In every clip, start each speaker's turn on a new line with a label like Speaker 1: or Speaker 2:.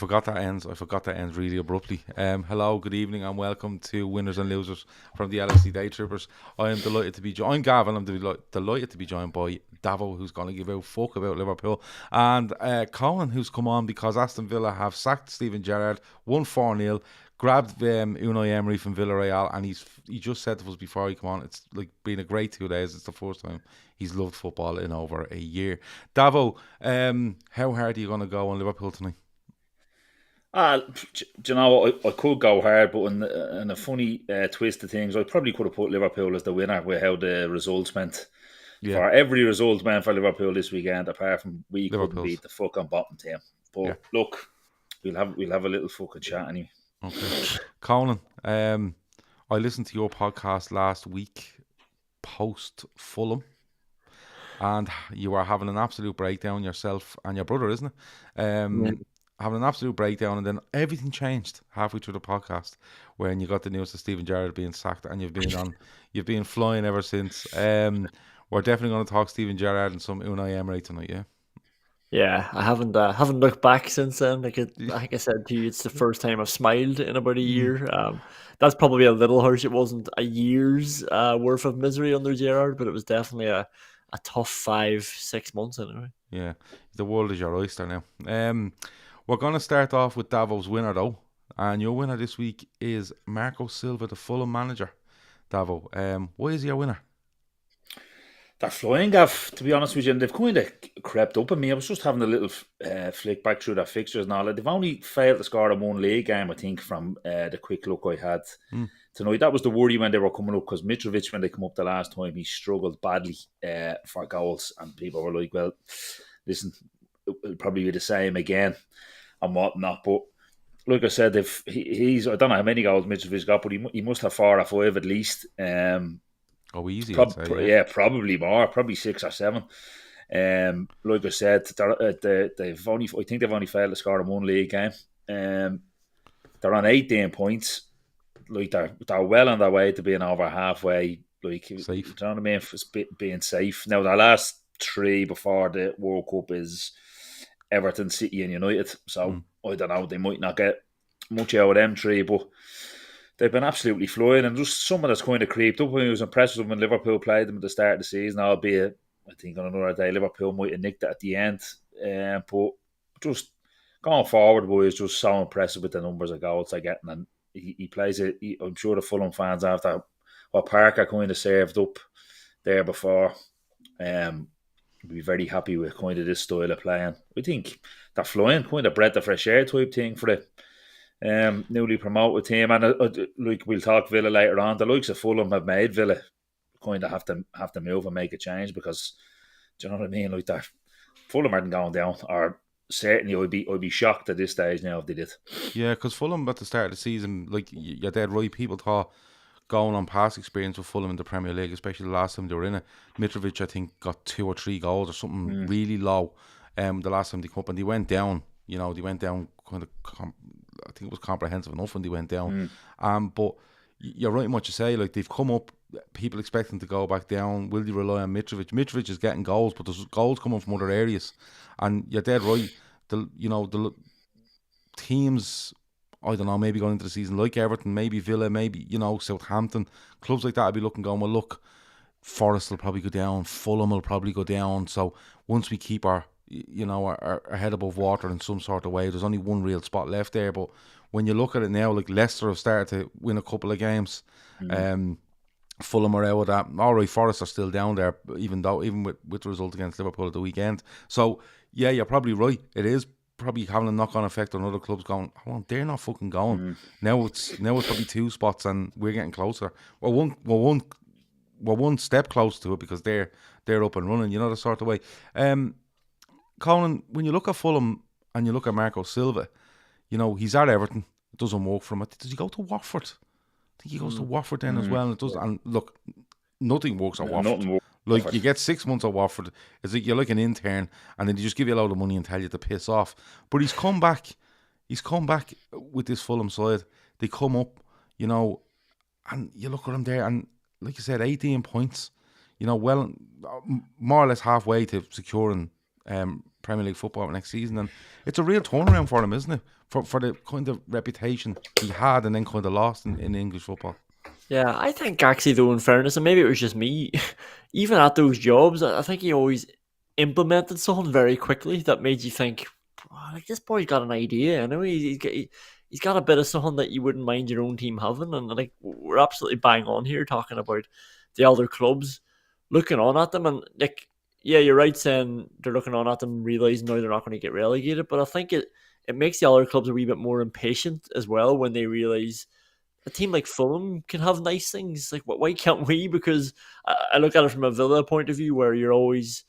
Speaker 1: forgot that ends. I forgot that ends really abruptly. Hello, good evening, and welcome to Winners and Losers from the LFC Daytrippers. I am delighted to be joined. I'm Gavin. I'm delighted to be joined by Davo, who's going to give a fuck about Liverpool, and Conan, who's come on because Aston Villa have sacked Steven Gerrard, won 4-0. Grabbed Unai Emery from Villarreal, and he just said to us before he come on, it's like been a great 2 days. It's the first time he's loved football in over a year. Davo, how hard are you going to go on Liverpool tonight?
Speaker 2: Do you know, I could go hard, but in a funny twist of things, I probably could have put Liverpool as the winner with how the results went.
Speaker 1: Yeah.
Speaker 2: For every result went for Liverpool this weekend, apart from we couldn't beat the fucking bottom team. But look, we'll have a little fucking chat anyway.
Speaker 1: Okay. Conan, I listened to your podcast last week post Fulham, and you were having an absolute breakdown yourself and your brother, isn't it? Having an absolute breakdown, and then everything changed halfway through the podcast when you got the news of Steven Gerrard being sacked, and you've been flying ever since. We're definitely going to talk Steven Gerrard and some Unai Emery tonight, yeah.
Speaker 3: Yeah, I haven't looked back since then. Like I said to you, it's the first time I've smiled in about a year. That's probably a little harsh. It wasn't a year's worth of misery under Gerrard, but it was definitely a tough 5-6 months anyway.
Speaker 1: Yeah, the world is your oyster now. We're going to start off with Davo's winner though, and your winner this week is Marco Silva, the Fulham manager. Davo, why is he a winner?
Speaker 2: They're flying, Gav, to be honest with you, and they've kind of crept up on me. I was just having a little flick back through their fixtures and all that. They've only failed to score in one league game, I think, from the quick look I had tonight. That was the worry when they were coming up, because Mitrovic, when they come up the last time, he struggled badly for goals, and people were like, well, listen, it'll probably be the same again and whatnot. But like I said, he's I don't know how many goals Mitrovic got, but he must have 4 or 5 at least.
Speaker 1: Easy.
Speaker 2: Probably more, probably 6 or 7. Like I said, they've only failed to score in one league game. They're on 18 points. Like they're well on their way to being over halfway. Like safe. You know what I mean? For being safe. Now their last 3 before the World Cup is Everton, City, and United. So I don't know. They might not get much out of them 3, but they've been absolutely flying, and just someone that's kind of creeped up. I was impressed with them when Liverpool played them at the start of the season, albeit I think on another day Liverpool might have nicked it at the end. But just going forward, boys, just so impressive with the numbers of goals they're getting, and he plays it. I'm sure the Fulham fans, after what Parker kind of served up there before, will be very happy with kind of this style of playing. I think they're flying, kind of breath of fresh air type thing for the newly promoted team, and like we'll talk Villa later on. The likes of Fulham have made Villa kind of have to move and make a change, because do you know what I mean? Like that, Fulham aren't going down, or certainly I'd be shocked at this stage now if they did.
Speaker 1: Yeah, because Fulham at the start of the season, like you're dead right. People thought, going on past experience with Fulham in the Premier League, especially the last time they were in it, Mitrovic I think got 2 or 3 goals or something really low. The last time they come up, and they went down. You know, they went down kind of. I think it was comprehensive enough when they went down. But you're right in what you say. Like, they've come up, people expect them to go back down. Will they rely on Mitrovic? Mitrovic is getting goals, but there's goals coming from other areas. And you're dead right. The teams, I don't know, maybe going into the season like Everton, maybe Villa, maybe Southampton, clubs like that will be looking, going, well, look, Forest will probably go down, Fulham will probably go down. So once we keep our head above water in some sort of way, there's only one real spot left there. But when you look at it now, like Leicester have started to win a couple of games. Fulham are out of that. All right, Forest are still down there, even with the result against Liverpool at the weekend. So yeah, you're probably right. It is probably having a knock-on effect on other clubs going, oh, they're not fucking going. Now it's probably 2 spots, and we're getting closer. We're one step close to it, because they're up and running. You know, the sort of way. Conan, when you look at Fulham and you look at Marco Silva, he's at Everton. It doesn't work for him. Does he go to Watford? I think he goes to Watford then as well. And it does. And look, nothing works at Watford. Like, you get 6 months at Watford. It's like you're like an intern, and then they just give you a load of money and tell you to piss off. But he's come back. He's come back with this Fulham side. They come up, and you look at him there, and like you said, 18 points. Well, more or less halfway to securing Premier League football next season, and it's a real turnaround for him, isn't it? For the kind of reputation he had and then kind of lost in English football.
Speaker 3: Yeah, I think actually, though, in fairness, and maybe it was just me, even at those jobs, I think he always implemented something very quickly that made you think, "Oh, like, this boy's got an idea. I know he's got a bit of something that you wouldn't mind your own team having." And like, we're absolutely bang on here talking about the other clubs looking on at them, and like, yeah, you're right saying they're looking on at them, realizing now they're not going to get relegated. But I think it makes the other clubs a wee bit more impatient as well when they realize a team like Fulham can have nice things. Like, why can't we? Because I look at it from a Villa point of view, where you're always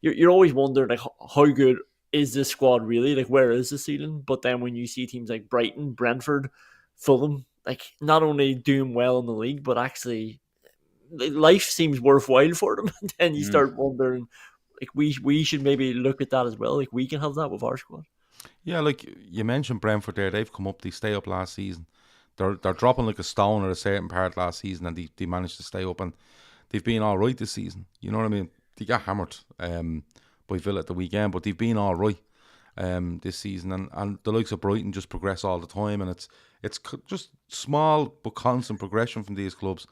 Speaker 3: wondering, like, how good is this squad really? Like, where is the ceiling? But then when you see teams like Brighton, Brentford, Fulham, like, not only doing well in the league, but actually life seems worthwhile for them. And then you start wondering, like, we should maybe look at that as well. Like, we can have that with our squad.
Speaker 1: Yeah, like you mentioned Brentford there, they've come up, they stay up last season. They're dropping like a stone at a certain part last season, and they managed to stay up, and they've been all right this season. You know what I mean? They got hammered by Villa at the weekend, but they've been all right this season, and the likes of Brighton just progress all the time, and it's just small but constant progression from these clubs.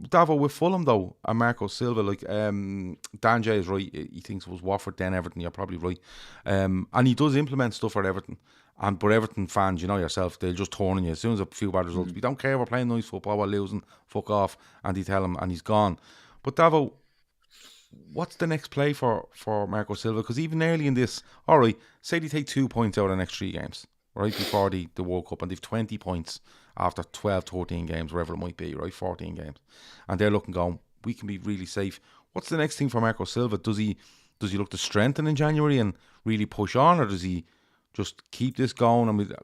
Speaker 1: Davo, with Fulham though, and Marco Silva, like Dan J is right. He thinks it was Watford then Everton. You're probably right, and he does implement stuff at Everton. But Everton fans, you know yourself, they'll just turn on you as soon as a few bad results. We don't care. We're playing nice football. We're losing. Fuck off. And they tell him, and he's gone. But Davo, what's the next play for Marco Silva? Because even early in this, all right, say they take 2 points out of the next 3 games, right before the World Cup, and they've 20 points after 12, 13 games, wherever it might be, right, 14 games, and they're looking going, we can be really safe. What's the next thing for Marco Silva? Does he look to strengthen in January and really push on, or does he just keep this going? And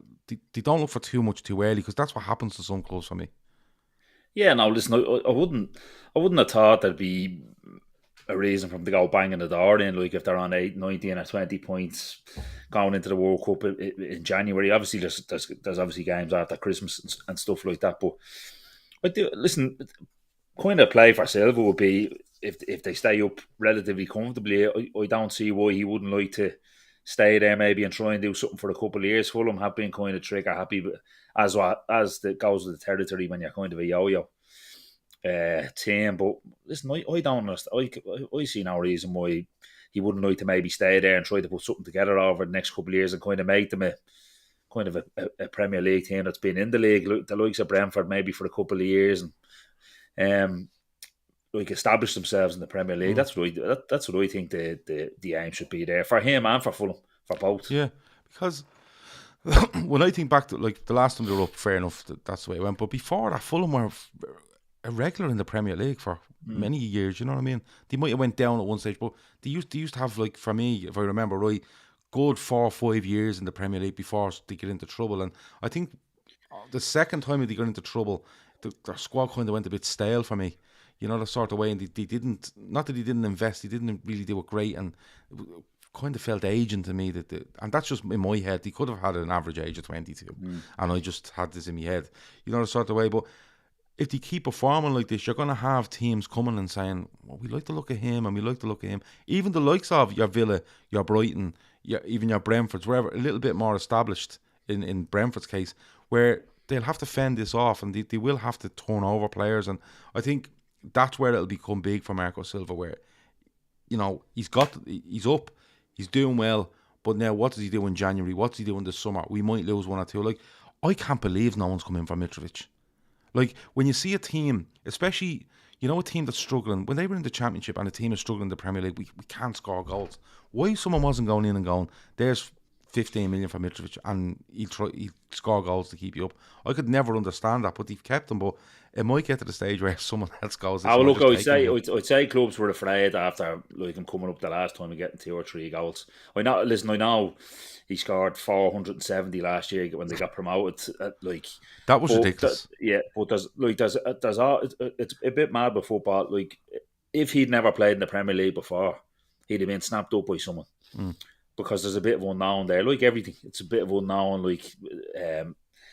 Speaker 1: they don't look for too much too early, because that's what happens to some clubs for me.
Speaker 2: Yeah, no, listen, I wouldn't have thought there'd be a reason for them to go banging the door in, like if they're on 8, 19 or 20 points going into the World Cup in January. Obviously, there's obviously games after Christmas and stuff like that. But I do, listen, kind of play for Silva would be if they stay up relatively comfortably. I don't see why he wouldn't like to stay there maybe and try and do something for a couple of years. Fulham have been kind of trigger happy, as it goes with the territory when you're kind of a yo-yo team. But listen, I don't understand. I see no reason why he wouldn't like to maybe stay there and try to put something together over the next couple of years and kind of make them a Premier League team that's been in the league, the likes of Brentford maybe for a couple of years, and like establish themselves in the Premier League. That's what I think the aim should be there for him and for Fulham, for both.
Speaker 1: Yeah, because when I think back to like the last time they were up, fair enough, that's the way it went. But before that, Fulham were a regular in the Premier League for many years. You know what I mean? They might have went down at one stage, but they used to have, like, for me, if I remember right, good 4 or 5 years in the Premier League before they get into trouble. And I think the second time they got into trouble, their squad kind of went a bit stale for me. You know, the sort of way, and they didn't, not that they didn't invest, they didn't really do it great, and it kind of felt aging to me. And that's just in my head. They could have had an average age of 22, and I just had this in my head. You know, the sort of way. But if they keep performing like this, you're going to have teams coming and saying, well, we like to look at him, and we like to look at him. Even the likes of your Villa, your Brighton, even your Brentfords, wherever, a little bit more established in Brentford's case, where they'll have to fend this off, and they will have to turn over players. And I think that's where it'll become big for Marco Silva, where, you know, he's up, he's doing well, but now what does he do in January? What does he do in the summer? We might lose 1 or 2. Like, I can't believe no one's come in for Mitrovic. Like, when you see a team, especially, you know, a team that's struggling, when they were in the Championship and a team is struggling in the Premier League, we can't score goals. Why someone wasn't going in and going, there's 15 million for Mitrovic and he'll score goals to keep you up? I could never understand that, but they've kept him. But it might get to the stage where someone else goes.
Speaker 2: Oh, look, I'd say clubs were afraid after, like, him coming up the last time and getting 2 or 3 goals. I know he scored 470 last year when they got promoted. Like,
Speaker 1: that was ridiculous.
Speaker 2: But it's a bit mad with football. Like, if he'd never played in the Premier League before, he'd have been snapped up by someone. Because there's a bit of unknown there. Like everything, it's a bit of unknown. Like,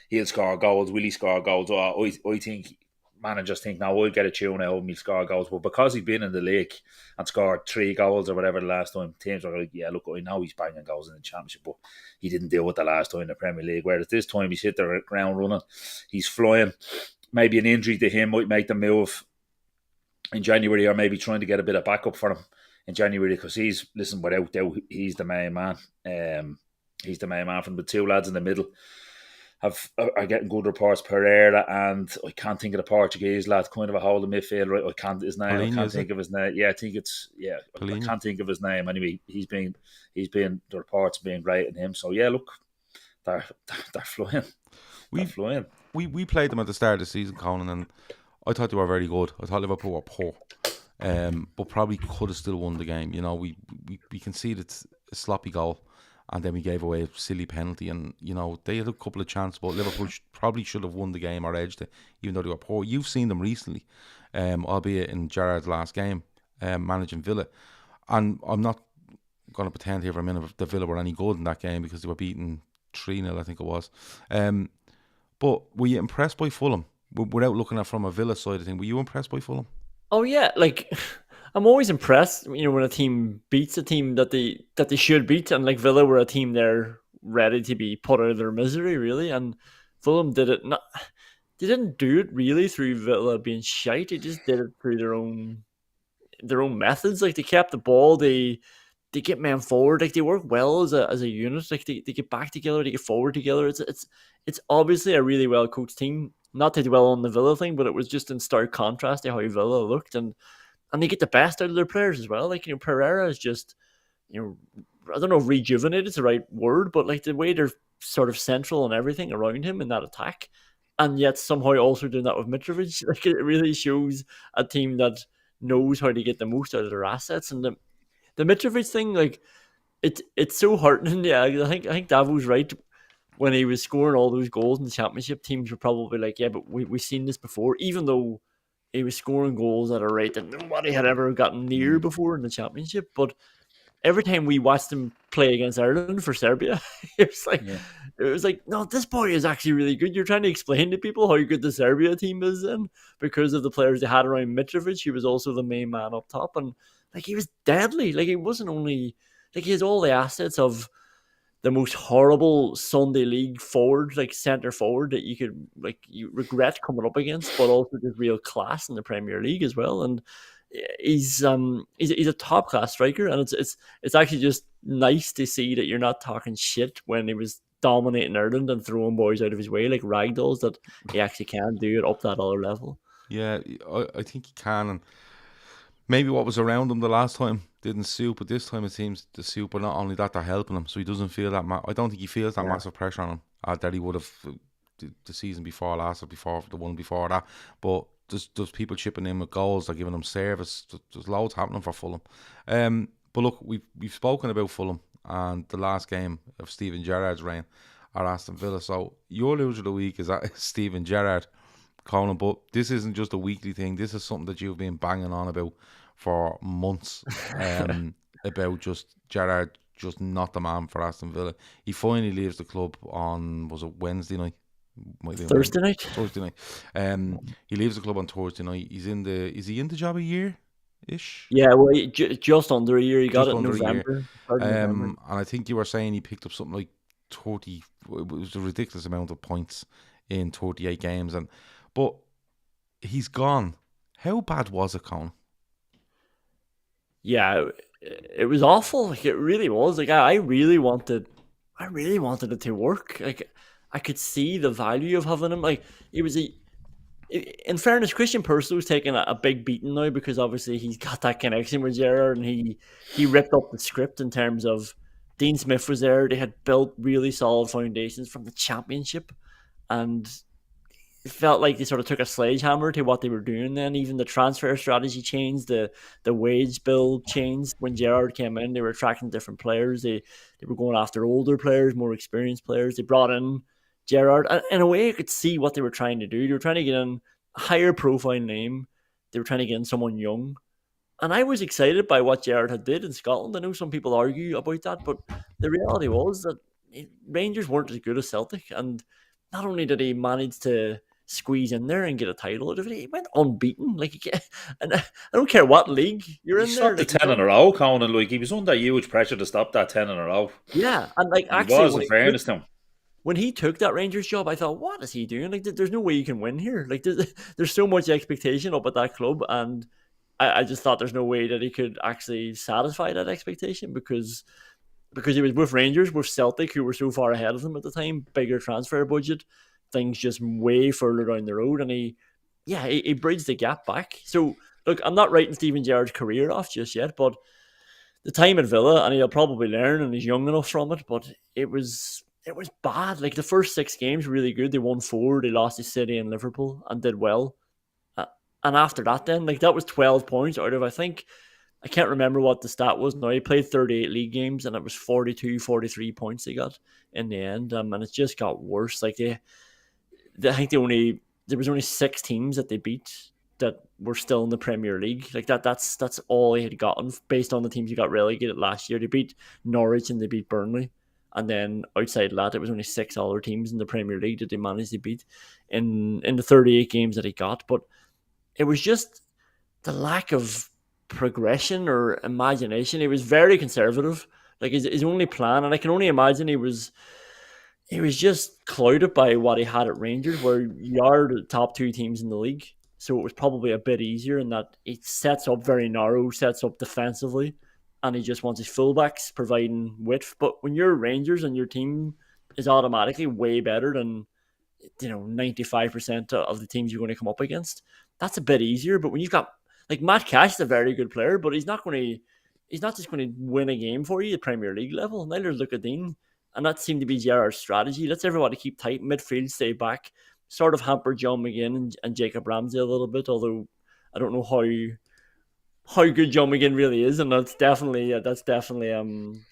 Speaker 2: he'll score goals. Will he score goals? I think managers think, now we'll get a tune out and we'll score goals. But because he's been in the league and scored 3 goals or whatever the last time, teams are like, yeah, look, I know he's banging goals in the Championship, but he didn't deal with the last time in the Premier League. Whereas this time he's hit the ground running. He's flying. Maybe an injury to him might make the move in January, or maybe trying to get a bit of backup for him in January, because without doubt, he's the main man. He's the main man from the 2 lads in the middle. Are getting good reports. Pereira and I can't think of the Portuguese lad, kind of a holding midfield. Right, I can't think of his name. Yeah, I think it's I can't think of his name. Anyway, he's been the reports being great in him. So yeah, look, they're flying. They're flying.
Speaker 1: We played them at the start of the season, Conan, and I thought they were very good. I thought Liverpool were poor, but probably could have still won the game. You know, we conceded a sloppy goal. And then we gave away a silly penalty, and they had a couple of chances, but Liverpool probably should have won the game or edged it, even though they were poor. You've seen them recently, albeit in Gerrard's last game, managing Villa, and I'm not going to pretend here for a minute that Villa were any good in that game because they were beaten 3-0, I think it was. But were you impressed by Fulham? Without looking at from a Villa side of things, were you impressed by Fulham?
Speaker 3: Oh yeah, I'm always impressed, when a team beats a team that they should beat, and like Villa were a team they're ready to be put out of their misery, really, and Fulham did it not. They didn't do it really through Villa being shite. They just did it through their own methods. Like they kept the ball, they get men forward, like they work well as a unit. Like they get back together, they get forward together. It's obviously a really well coached team. Not to dwell on the Villa thing, but it was just in stark contrast to how Villa looked, and they get the best out of their players as well. Like, Pereira is just, I don't know if rejuvenated is the right word, but like the way they're sort of central and everything around him in that attack, and yet somehow also doing that with Mitrovic. Like, it really shows a team that knows how to get the most out of their assets. And the Mitrovic thing, like, it's so heartening. Yeah, I think Davo's right. When he was scoring all those goals in the Championship, teams were probably like, yeah, but we've seen this before, even though he was scoring goals at a rate that nobody had ever gotten near before in the Championship. But every time we watched him play against Ireland for Serbia, it was like, no, this boy is actually really good. You're trying to explain to people how good the Serbia team is then because of the players they had around Mitrovic. He was also the main man up top, and like he was deadly. Like he wasn't only like he has all the assets of the most horrible Sunday League forward, like centre forward, that you regret coming up against, but also just real class in the Premier League as well. And he's a top class striker, and it's actually just nice to see that you're not talking shit when he was dominating Ireland and throwing boys out of his way like ragdolls, that he actually can do it up that other level.
Speaker 1: Yeah, I think he can, and maybe what was around him the last time didn't suit, but this time it seems to suit. But not only that, they're helping him, so he doesn't feel that. I don't think he feels that massive pressure on him that he would have the season before last, or before the one before that. But there's people chipping in with goals, they're giving him service. There's loads happening for Fulham. But look, we've spoken about Fulham and the last game of Steven Gerrard's reign at Aston Villa. So your loser of the week is Steven Gerrard, Conan. But this isn't just a weekly thing. This is something that you've been banging on about for months, about just Gerrard just not the man for Aston Villa. He finally leaves the club on, was it Wednesday night?
Speaker 3: Thursday night.
Speaker 1: He leaves the club on Thursday night. Is he in the job a year ish?
Speaker 3: Yeah, well, just under a year. He got it in November.
Speaker 1: And I think you were saying he picked up something like 30. It was a ridiculous amount of points in 38 games, but he's gone. How bad was it, Conan?
Speaker 3: Yeah, it was awful. Like, it really was. Like, I really wanted it to work. Like, I could see the value of having him. Like, in fairness, Christian Purcell's taking a big beating now, because obviously he's got that connection with Gerrard, and he ripped up the script in terms of Dean Smith was there. They had built really solid foundations from the Championship, and it felt like they sort of took a sledgehammer to what they were doing then. Even the transfer strategy changed, the wage bill changed. When Gerrard came in, they were attracting different players. They were going after older players, more experienced players. They brought in Gerrard. And in a way, I could see what they were trying to do. They were trying to get in a higher profile name. They were trying to get in someone young. And I was excited by what Gerrard had did in Scotland. I know some people argue about that, but the reality was that Rangers weren't as good as Celtic. And not only did he manage to squeeze in there and get a title out of it. He went unbeaten. Like, and I don't care what league you're
Speaker 2: He
Speaker 3: in there.
Speaker 2: stopped the
Speaker 3: Like,
Speaker 2: 10 in a row, Conan. Like, he was under huge pressure to stop that 10 in a row.
Speaker 3: yeah, and like
Speaker 2: He
Speaker 3: actually,
Speaker 2: was, in fairness to him.
Speaker 3: when he took that Rangers job, I thought, what is he doing? Like, there's no way you can win here. Like, there's so much expectation up at that club, and I just thought there's no way that he could actually satisfy that expectation because he was with Rangers, with Celtic, who were so far ahead of them at the time, bigger transfer budget, things just way further down the road, and he bridged the gap back. So, look, I'm not writing Steven Gerrard's career off just yet, but the time at Villa, and he'll probably learn, and he's young enough from it, but it was bad. Like, the first 6 games were really good. They won 4, they lost to City and Liverpool, and did well. And after that, then, like, that was 12 points out of, I can't remember what the stat was now. He played 38 league games, and it was 42, 43 points they got in the end. And it just got worse. Like, I think there was only 6 teams that they beat that were still in the Premier League. Like, that's all he had gotten based on the teams he got relegated last year. They beat Norwich and they beat Burnley. And then outside of that, it was only 6 other teams in the Premier League that they managed to beat in the 38 games that he got. But it was just the lack of progression or imagination. He was very conservative. Like, his only plan, and I can only imagine he was just clouded by what he had at Rangers, where you are the top 2 teams in the league. So it was probably a bit easier in that it sets up very narrow, sets up defensively, and he just wants his fullbacks providing width. But when you're Rangers and your team is automatically way better than 95% of the teams you're going to come up against, that's a bit easier. But when you've got, like, Matt Cash is a very good player, but he's not just going to win a game for you at Premier League level. Neither is Luka Dean. And that seemed to be Gerrard's strategy. Let's everybody keep tight, midfield, stay back, sort of hamper John McGinn and Jacob Ramsey a little bit, although I don't know how good John McGinn really is, and that's definitely that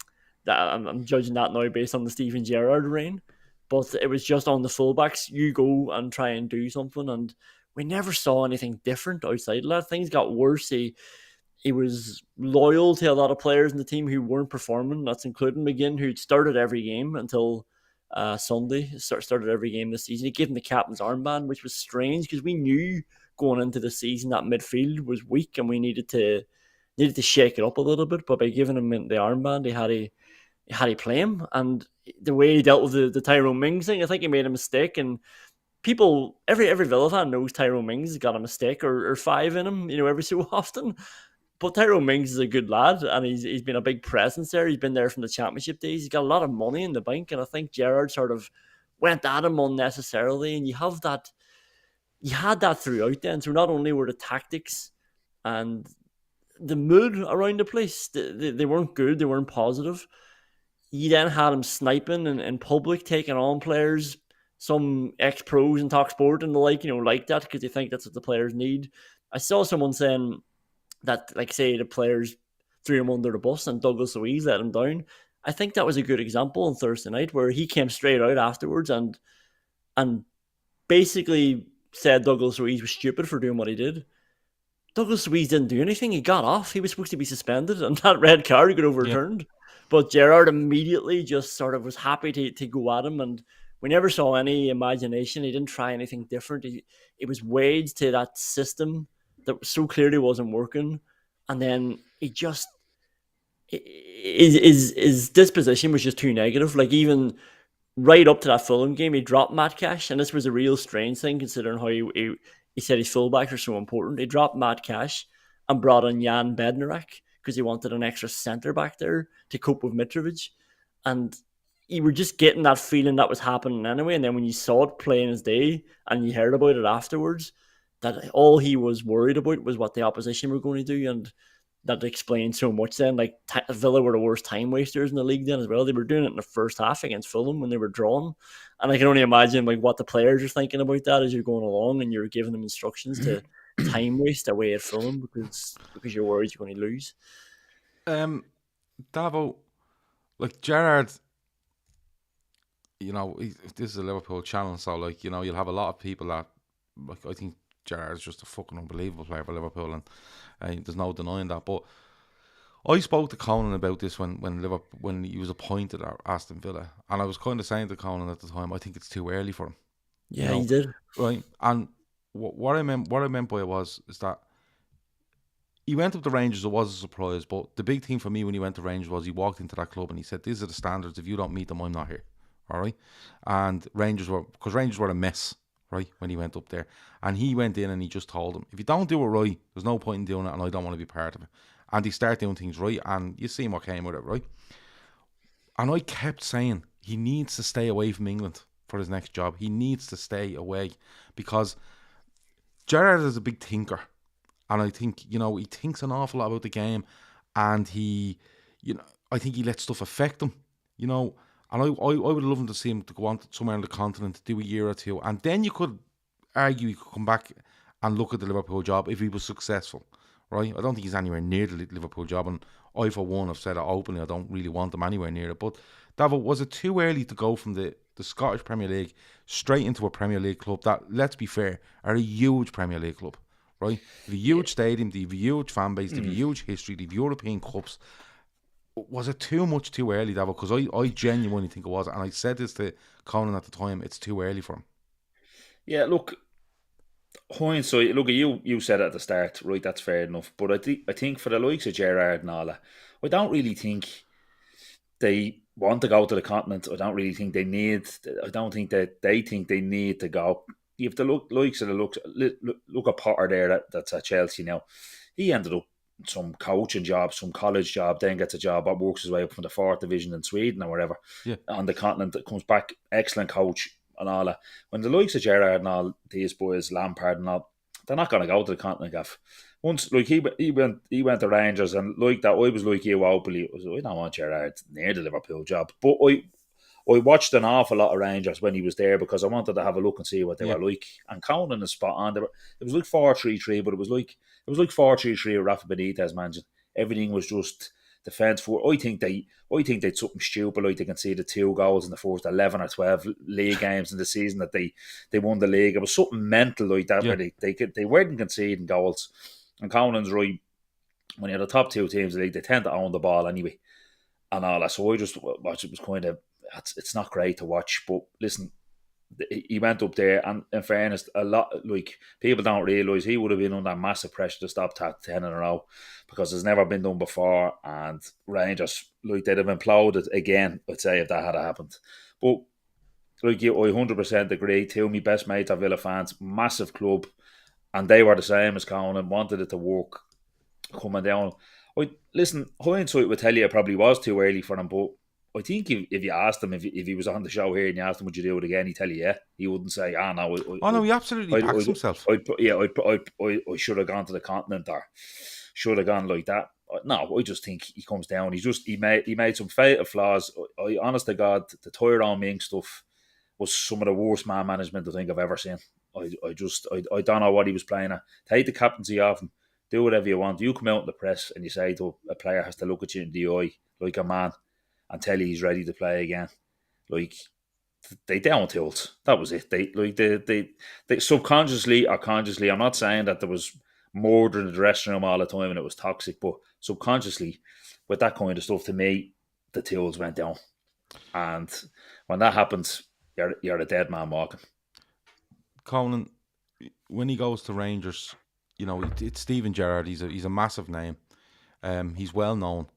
Speaker 3: I'm judging that now based on the Steven Gerrard reign. But it was just on the fullbacks, you go and try and do something, and we never saw anything different outside of that. Things got worse. He was loyal to a lot of players in the team who weren't performing. That's including McGinn, who'd started every game until Sunday. Started every game this season. He gave him the captain's armband, which was strange because we knew going into the season that midfield was weak and we needed to shake it up a little bit. But by giving him the armband, he had to play him. And the way he dealt with the Tyrone Mings thing, I think he made a mistake. And people, every Villa fan knows Tyrone Mings has got a mistake or 5 in him, every so often. But Tyrone Mings is a good lad, and he's been a big presence there. He's been there from the Championship days. He's got a lot of money in the bank, and I think Gerrard sort of went at him unnecessarily. And you had that throughout then. So not only were the tactics and the mood around the place, they weren't good, they weren't positive. You then had him sniping in public, taking on players, some ex-pros in Talk Sport and the like that because they think that's what the players need. I saw someone saying that, like, say the players threw him under the bus and Douglas Luiz let him down. I think that was a good example on Thursday night where he came straight out afterwards and basically said Douglas Luiz was stupid for doing what he did. Douglas Luiz didn't do anything. He got off. He was supposed to be suspended and that red card got overturned. Yeah. But Gerrard immediately just sort of was happy to go at him, and we never saw any imagination. He didn't try anything different. It was waged to that system that so clearly wasn't working, and then his disposition was just too negative. Like, even right up to that Fulham game, he dropped Matt Cash, and this was a real strange thing considering how he said his fullbacks are so important. He dropped Matt Cash and brought in Jan Bednarik because he wanted an extra centre back there to cope with Mitrovic, and you were just getting that feeling that was happening anyway. And then when you saw it playing his day and you heard about it afterwards, that all he was worried about was what the opposition were going to do, and that explains so much then. Like, Villa were the worst time wasters in the league then as well. They were doing it in the first half against Fulham when they were drawn, and I can only imagine like what the players are thinking about that as you're going along and you're giving them instructions to time waste away at Fulham because you're worried you're going to lose.
Speaker 1: Davo, like Gerrard, this is a Liverpool channel, so like you'll have a lot of people that, like, I think Gerrard's just a fucking unbelievable player for Liverpool, and there's no denying that. But I spoke to Conan about this when he was appointed at Aston Villa, and I was kind of saying to Conan at the time, I think it's too early for him.
Speaker 3: Yeah, he did.
Speaker 1: Right? And what I meant by it is that he went up to Rangers. It was a surprise, but the big thing for me when he went to Rangers was he walked into that club and he said, "These are the standards. If you don't meet them, I'm not here." All right, and Rangers were a mess, right, when he went up there, and he went in and he just told them, "If you don't do it right, there's no point in doing it, and I don't want to be part of it." And he started doing things right, and you see what came with it, right? And I kept saying he needs to stay away from England for his next job. He needs to stay away because Gerrard is a big thinker. And I think, he thinks an awful lot about the game, and I think he lets stuff affect him, and I would love him to see him to go on to somewhere on the continent to do a year or two, and then you could argue he could come back and look at the Liverpool job if he was successful, right? I don't think he's anywhere near the Liverpool job, and I, for one, have said it openly, I don't really want him anywhere near it. But, Davo, was it too early to go from the Scottish Premier League straight into a Premier League club that, let's be fair, are a huge Premier League club? Right, the huge stadium, the huge fan base, the huge history, the European Cups. Was it too early, Davo? Because I genuinely think it was, and I said this to Conan at the time. It's too early for him.
Speaker 2: Yeah, look, hindsight. Look, you said it at the start, right? That's fair enough. But I think for the likes of Gerrard and all that, I don't really think they want to go to the continent. I don't really think they need. I don't think that they think they need to go. You have to look at Potter there that's at Chelsea now. He ended up some coaching job, some college job, then gets a job that works his way up from the 4th division in Sweden or whatever.
Speaker 1: Yeah.
Speaker 2: On the continent, comes back, excellent coach and all that. When the likes of Gerrard and all these boys, Lampard and all, they're not going to go to the continent, Gaff. Once, like, he went to Rangers, and like that, I was like you openly. I don't want Gerrard near the Liverpool job, but I watched an awful lot of Rangers when he was there because I wanted to have a look and see what they were like. And Conan is spot on. It was like 4-3-3, but it was like 4-3-3 with Rafa Benitez managing. Everything was just defence for. I think they did something stupid, like they conceded 2 goals in the first 11 or 12 league games in the season that they won the league. It was something mental like that where they weren't conceding goals. And Conan's right. When you're the top 2 teams in the league, they tend to own the ball anyway, and all that. So I just watched. It was kind of. It's not great to watch, but listen, he went up there, and in fairness, a lot, like, people don't realise he would have been under massive pressure to stop that 10 in a row because it's never been done before, and Rangers, like, they'd have imploded again, I'd say, if that had happened. But like you, I 100% agree. 2 of my best mates are Villa fans, massive club, and they were the same as Conan, wanted it to work coming down. Listen, hindsight would tell you it probably was too early for him, but I think if you asked him, if he was on the show here and you asked him, would you do it again? He'd tell you, yeah. He wouldn't say, no.
Speaker 1: No, he absolutely backs himself.
Speaker 2: I should have gone to the continent or should have gone like that. No, I just think he comes down. He made some fatal flaws. I honest to God, the Tyrone Ming stuff was some of the worst man management I think I've ever seen. I don't know what he was playing at. Take the captaincy off him. Do whatever you want. You come out in the press and you say to a player has to look at you in the eye like a man and tell you he's ready to play again. Like, they down tilts. That was it. They subconsciously or consciously, I'm not saying that there was murder in the dressing room all the time and it was toxic, but subconsciously, with that kind of stuff, to me, the tilts went down. And when that happens, you're a dead man walking.
Speaker 1: Conan, when he goes to Rangers, it's Steven Gerrard. He's a massive name. He's well known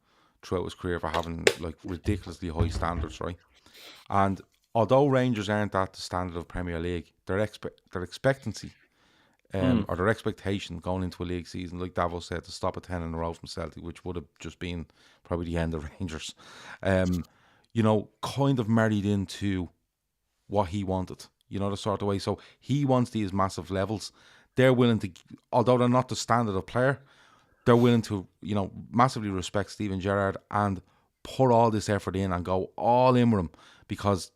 Speaker 1: throughout his career for having like ridiculously high standards, right? And although Rangers aren't at the standard of Premier League, their expectancy or their expectation going into a league season, like Davo said, to stop a 10 in a row from Celtic, which would have just been probably the end of Rangers, kind of married into what he wanted, the sort of way. So he wants these massive levels. They're willing to, although they're not the standard of player, they're willing to, massively respect Steven Gerrard and put all this effort in and go all in with him because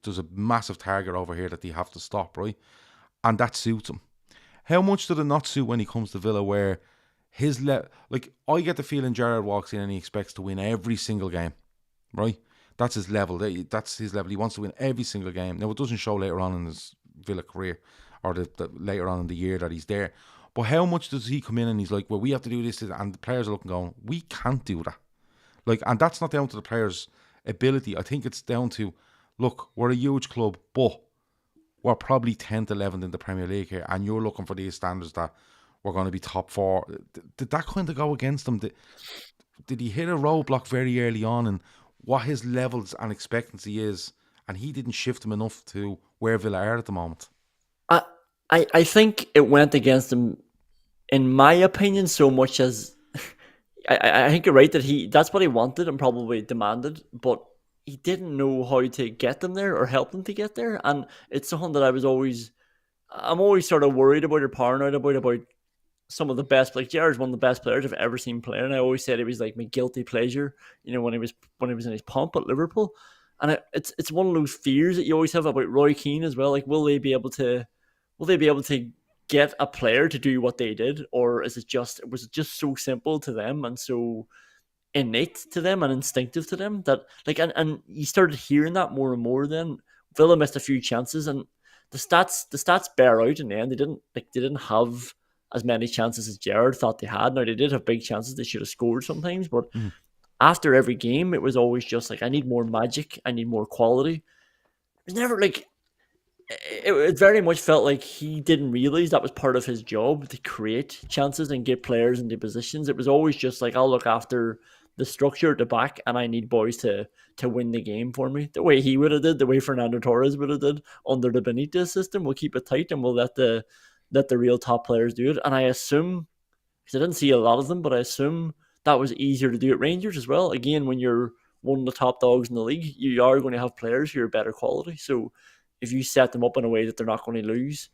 Speaker 1: there's a massive target over here that they have to stop, right? And that suits him. How much did it not suit when he comes to Villa where I get the feeling Gerrard walks in and he expects to win every single game, right? That's his level. That's his level. He wants to win every single game. Now, it doesn't show later on in his Villa career or the later on in the year that he's there. But how much does he come in and he's like, well, we have to do this, and the players are looking going, we can't do that. And that's not down to the players' ability. I think it's down to, look, we're a huge club, but we're probably 10th, 11th in the Premier League here, and you're looking for these standards that we're going to be top 4. Did that kind of go against him? Did he hit a roadblock very early on in what his levels and expectancy is, and he didn't shift him enough to where Villa are at the moment?
Speaker 3: I think it went against him, in my opinion, so much as I think you're right that that's what he wanted and probably demanded, but he didn't know how to get them there or help them to get there. And it's something that I'm always sort of worried about or paranoid about some of the best. Like, Gerrard's one of the best players I've ever seen play, and I always said it was like my guilty pleasure, when he was in his pomp at Liverpool. And it's one of those fears that you always have about Roy Keane as well. Like, will they be able to get a player to do what they did, or was it just so simple to them and so innate to them and instinctive to them that, like, and you started hearing that more and more. Then Villa missed a few chances, and the stats bear out in the end. They didn't have as many chances as Gerrard thought they had. Now, they did have big chances; they should have scored sometimes, but after every game, it was always just like, I need more magic, I need more quality. It was never like, it very much felt like he didn't realize that was part of his job, to create chances and get players into positions. It was always just like, I'll look after the structure at the back, and I need boys to win the game for me. The way he would have did, the way Fernando Torres would have did under the Benitez system. We'll keep it tight and we'll let the real top players do it. And I assume, because I didn't see a lot of them, but I assume that was easier to do at Rangers as well. Again, when you're one of the top dogs in the league, you are going to have players who are better quality. So if you set them up in a way that they're not going to lose,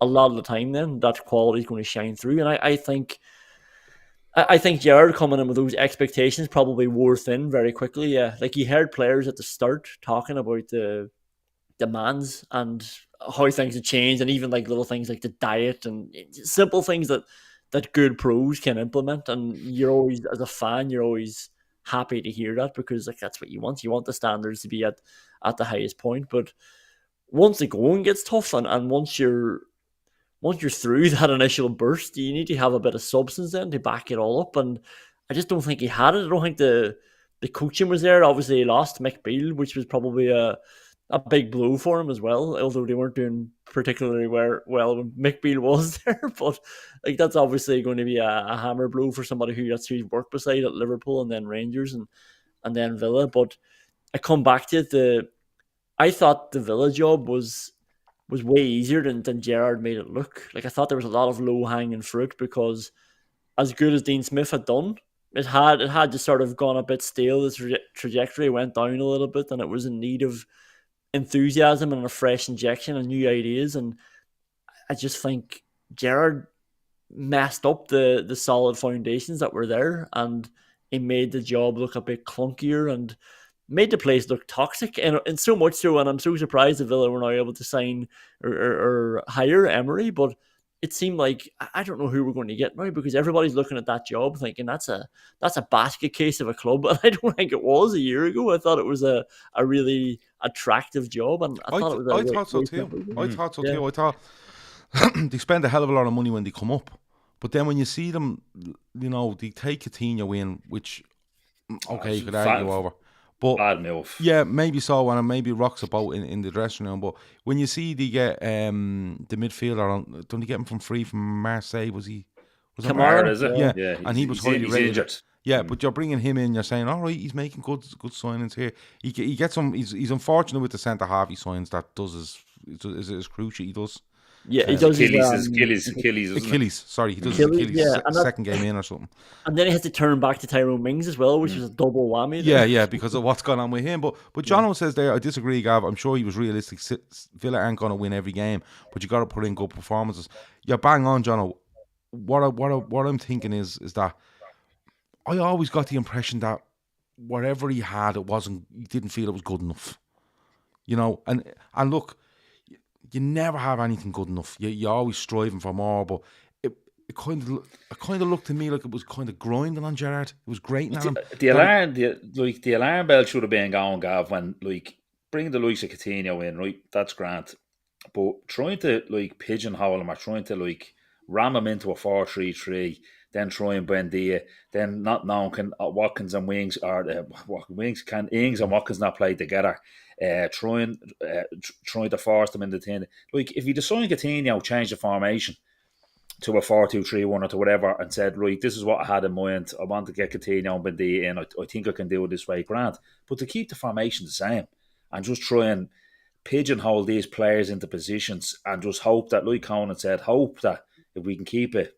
Speaker 3: a lot of the time then that quality is going to shine through. And I think Gerrard coming in with those expectations probably wore thin very quickly. Yeah, like, he heard players at the start talking about the demands and how things had changed, and even like little things like the diet and simple things that good pros can implement. And you're always, as a fan, you're always happy to hear that, because like, that's what you want. You want the standards to be at the highest point. But once the going gets tough, and once you're through that initial burst, you need to have a bit of substance then to back it all up. And I just don't think he had it. I don't think the coaching was there. Obviously, he lost Mick Beale, which was probably a big blow for him as well, although they weren't doing particularly well when Mick Beale was there. But like, that's obviously going to be a hammer blow for somebody who he's worked beside at Liverpool and then Rangers and then Villa. But I come back to it. I thought the Villa job was way easier than Gerrard made it look. Like, I thought there was a lot of low-hanging fruit, because as good as Dean Smith had done, it had just sort of gone a bit stale. The trajectory went down a little bit, and it was in need of enthusiasm and a fresh injection and new ideas. And I just think Gerrard messed up the solid foundations that were there, and he made the job look a bit clunkier and made the place look toxic, and so much so. And I'm so surprised that Villa were now able to sign or hire Emery, but it seemed like, I don't know who we're going to get now, because everybody's looking at that job thinking that's a basket case of a club, and I don't think it was a year ago. I thought it was a really attractive job, and I thought
Speaker 1: so too. I thought so too. I thought they spend a hell of a lot of money when they come up, but then when you see them, they take Coutinho in, which you could argue over. But
Speaker 2: bad move.
Speaker 1: Yeah, maybe so, and maybe rocks a boat in the dressing room. But when you see they get the midfielder, don't they get him from free from Marseille? Was
Speaker 3: Kamara,
Speaker 2: is it?
Speaker 1: Yeah, and he was highly rated.
Speaker 2: Injured.
Speaker 1: Yeah, but you're bringing him in. You're saying, all right, he's making good signings here. He gets some. He's unfortunate with the centre half he signs. That does his cruciate. He does.
Speaker 3: Yeah, he does
Speaker 2: Achilles.
Speaker 1: Sorry, he does his Achilles second game in or something.
Speaker 3: And then he has to turn back to Tyrone Mings as well, which was a double whammy.
Speaker 1: Yeah, because of what's gone on with him. But Jono says there, I disagree, Gav. I'm sure he was realistic. Villa aren't going to win every game, but you got to put in good performances. You're bang on, Jono. What I'm thinking is that I always got the impression that whatever he had, he didn't feel it was good enough. And look, you never have anything good enough. You're always striving for more, but it kind of looked to me like it was kind of grinding on Gerrard. It was grating on him.
Speaker 2: The alarm bell should have been going, Gav, when bring the likes of Coutinho in, right? That's grand, but trying to pigeonhole him or trying to ram him into a 4-3-3, then Troy and Buendia, then not knowing can Watkins and Wings can Ings and Watkins not play together. Trying to force them into thing. Like if you decide Coutinho change the formation to a 4-2-3-1 or to whatever, and said, right, this is what I had in mind. I want to get Coutinho and Buendia in. I think I can do it this way, grand. But to keep the formation the same and just try and pigeonhole these players into positions and just hope that, like Conan said, hope that if we can keep it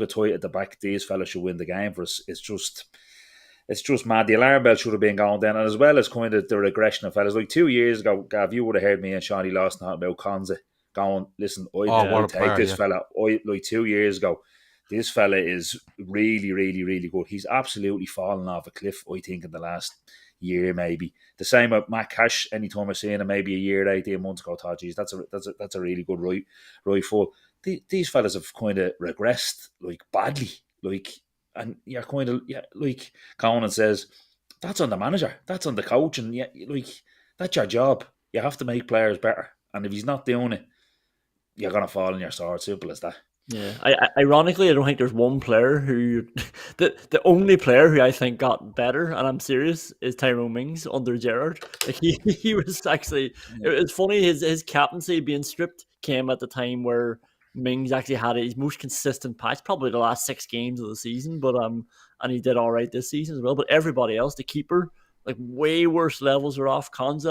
Speaker 2: tight at the back, these fellas should win the game for us. It's just mad. The alarm bell should have been going then, and as well as kind of the regression of fellas. Like 2 years ago, Gav, you would have heard me and Shawnee last night about Konza going, listen, I take this fella. Like 2 years ago, this fella is really, really, really good. He's absolutely fallen off a cliff, I think, in the last year maybe. The same with Matt Cash. Anytime I see him, maybe a year, 18 months ago, thought, geez, that's a really good right full. These fellas have kind of regressed like badly, like, and you're kind of like Conan says, that's on the manager, that's on the coach, and like that's your job. You have to make players better, and if he's not doing it, you're gonna fall on your sword. Simple as that.
Speaker 3: Yeah, ironically, I don't think there's one player who, the only player who I think got better, and I'm serious, is Tyrone Mings under Gerrard. Like he was actually, it's funny, his captaincy being stripped came at the time where Mings actually had his most consistent patch, probably the last 6 games of the season, but and he did all right this season as well. But everybody else, the keeper, like way worse levels are off. Konza,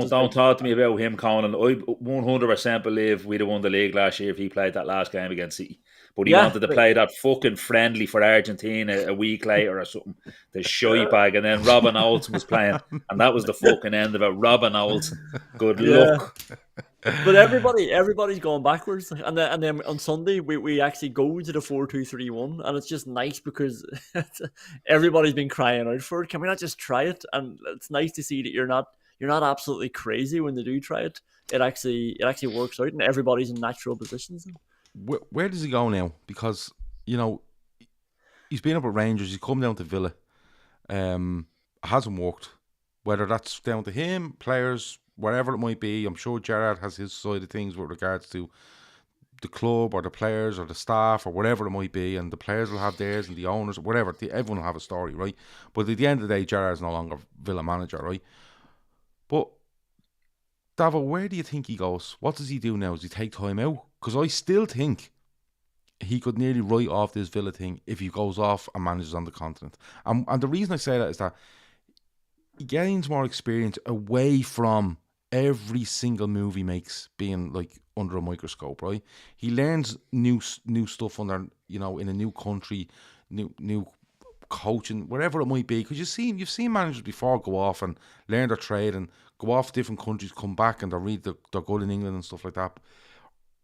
Speaker 2: don't talk to me about him, Conan. I 100% believe we'd have won the league last year if he played that last game against City. But he wanted to play that fucking friendly for Argentina a week later or something. The shy bag, and then Robin Olsen was playing, and that was the fucking end of it. Robin Olsen, good luck.
Speaker 3: But everybody's going backwards, and then on Sunday we actually go to the 4-2-3-1, and it's just nice because everybody's been crying out for it. Can we not just try it? And it's nice to see that you're not absolutely crazy when they do try it. It actually works out, and everybody's in natural positions.
Speaker 1: Where does he go now? Because he's been up at Rangers. He's come down to Villa. Hasn't worked. Whether that's down to him, players, whatever it might be, I'm sure Gerrard has his side of things with regards to the club or the players or the staff or whatever it might be, and the players will have theirs and the owners, whatever. Everyone will have a story, right? But at the end of the day, Gerrard's no longer Villa manager, right? But Davo, where do you think he goes? What does he do now? Does he take time out? Because I still think he could nearly write off this Villa thing if he goes off and manages on the continent. And the reason I say that is that he gains more experience away from every single move he makes being like under a microscope, right? He learns new stuff under, in a new country, new coaching, whatever it might be. Because you've seen managers before go off and learn their trade and go off to different countries, come back and they're good in England and stuff like that.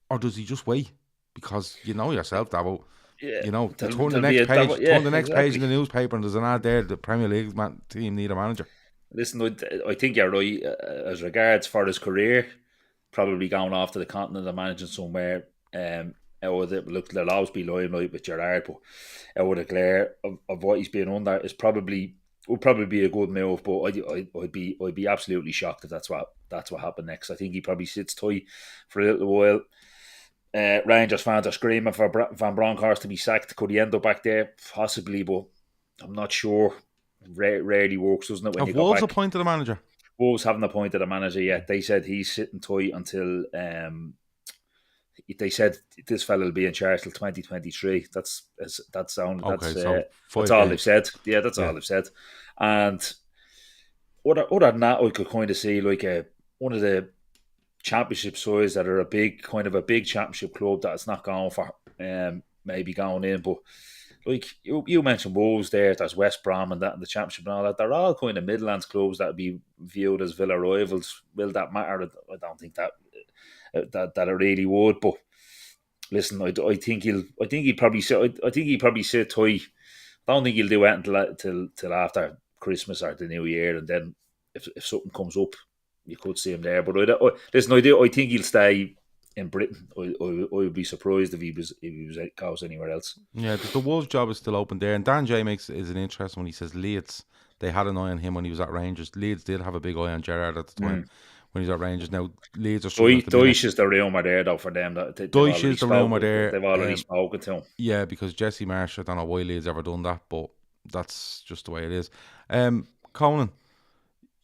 Speaker 1: Or does he just wait? Because you know yourself, Davo. Turn the next page in the newspaper and there's an ad there, the Premier League team need a manager.
Speaker 2: Listen, I think you're right. As regards for his career, probably going off to the continent and managing somewhere. There'll always be limelight with Gerrard, but out of the glare of what he's been under would probably be a good move. But I'd be absolutely shocked if that's what happened next. I think he probably sits tight for a little while. Rangers fans are screaming for Van Bronckhorst to be sacked. Could he end up back there? Possibly, but I'm not sure. Rarely works, doesn't it? When
Speaker 1: have Wolves appointed a manager?
Speaker 2: Wolves haven't appointed a manager yet. They said he's sitting tight until they said this fella will be in charge till 2023. That's all they've said. Yeah, that's all they've said. And other than that, I could kind of see like one of the championship sides that are a big championship club that it's not going for, maybe going in. But like you mentioned Wolves there, there's West Brom and that in the championship and all that. They're all kind of Midlands clubs that would be viewed as Villa rivals. Will that matter? I don't think that it really would. But listen, I think he'll probably sit tight. I don't think he'll do it till after Christmas or the New Year, and then if something comes up, you could see him there. But I think he'll stay in Britain. I would be surprised if he goes anywhere else.
Speaker 1: Yeah, the Wolves job is still open there, and Dan J is an interesting when he says Leeds. They had an eye on him when he was at Rangers. Leeds did have a big eye on Gerrard at the time when he's at Rangers. Now Leeds are struggling at the minute.
Speaker 2: Dyche is the rumour there though for them.
Speaker 1: Dyche is the rumour there.
Speaker 2: They've already spoken to him.
Speaker 1: Yeah, because Jesse Marsh, I don't know why Leeds ever done that, but that's just the way it is. Conan,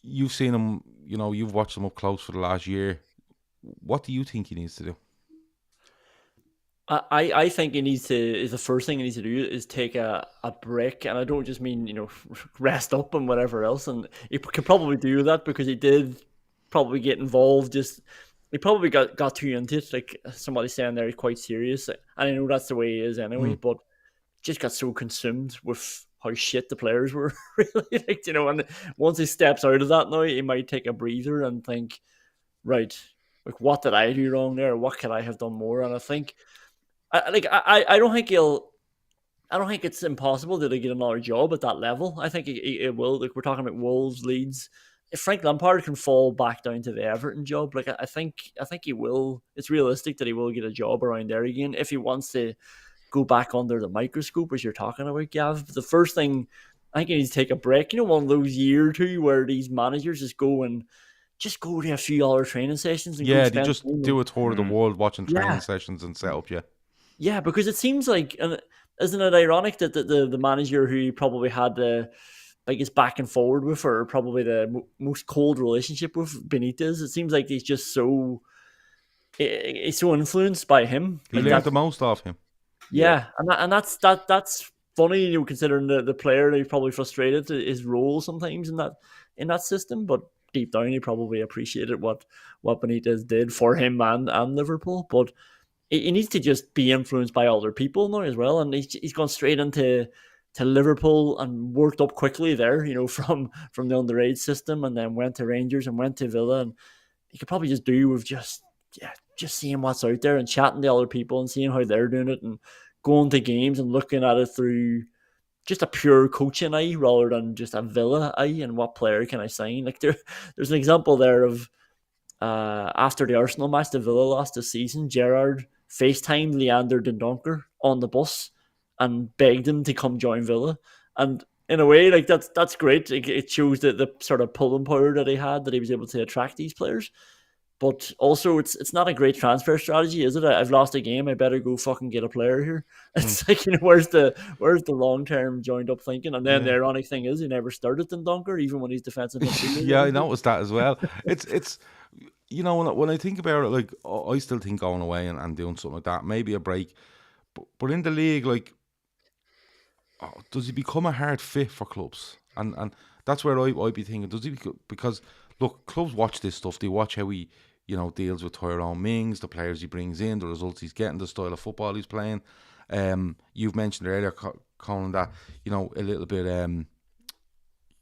Speaker 1: you've seen him, you've watched him up close for the last year. What do you think he needs to do?
Speaker 3: I think he needs to, is the first thing he needs to do is take a break. And I don't just mean, rest up and whatever else. And he could probably do that because he did probably get involved. He probably got too into it. Like somebody saying there, he's quite serious. And I know that's the way he is anyway, but just got so consumed with how shit the players were, really. And once he steps out of that now, he might take a breather and think, right, like what did I do wrong there? What could I have done more? And I think, I don't think it's impossible to get another job at that level. I think it will. Like we're talking about Wolves, Leeds. If Frank Lampard can fall back down to the Everton job, like I think he will. It's realistic that he will get a job around there again if he wants to go back under the microscope, as you're talking about, Gav. The first thing, I think he needs to take a break. One of those year or two where these managers just go to a few other training sessions. And
Speaker 1: they just do a tour of the world watching training sessions and set up,
Speaker 3: Yeah, because it seems like, and isn't it ironic that the manager who he probably had the biggest back and forward with, or probably the most cold relationship with, Benitez, it seems like he's so influenced by him.
Speaker 1: He learned the most off him.
Speaker 3: Yeah, and that's funny, considering the player, he's probably frustrated his role sometimes in that system, but deep down he probably appreciated what Benitez did for him and Liverpool. But he needs to just be influenced by other people now as well, and he's gone straight into Liverpool and worked up quickly there, from the underage system, and then went to Rangers and went to Villa, and he could probably just do with just seeing what's out there and chatting to other people and seeing how they're doing it and going to games and looking at it through just a pure coaching eye rather than just a Villa eye and what player can I sign. Like there's an example there of after the Arsenal match, the Villa lost this season, Gerrard FaceTimed Leander Dendoncker on the bus and begged him to come join Villa. And in a way, like that's great. It shows the sort of pulling power that he had, that he was able to attract these players. But also, it's not a great transfer strategy, is it? I've lost a game. I better go fucking get a player here. It's like, where's the long term joined up thinking? And then the ironic thing is, he never started Dendoncker, even when he's defensive midfielder.
Speaker 1: Yeah, I noticed that as well. It's when I think about it, like I still think going away and doing something like that, maybe a break. But in the league, like, does he become a hard fit for clubs? And that's where I'd be thinking. Does he? Because look, clubs watch this stuff. They watch how he deals with Tyrone Mings, the players he brings in, the results he's getting, the style of football he's playing. You've mentioned earlier, Conan, that a little bit,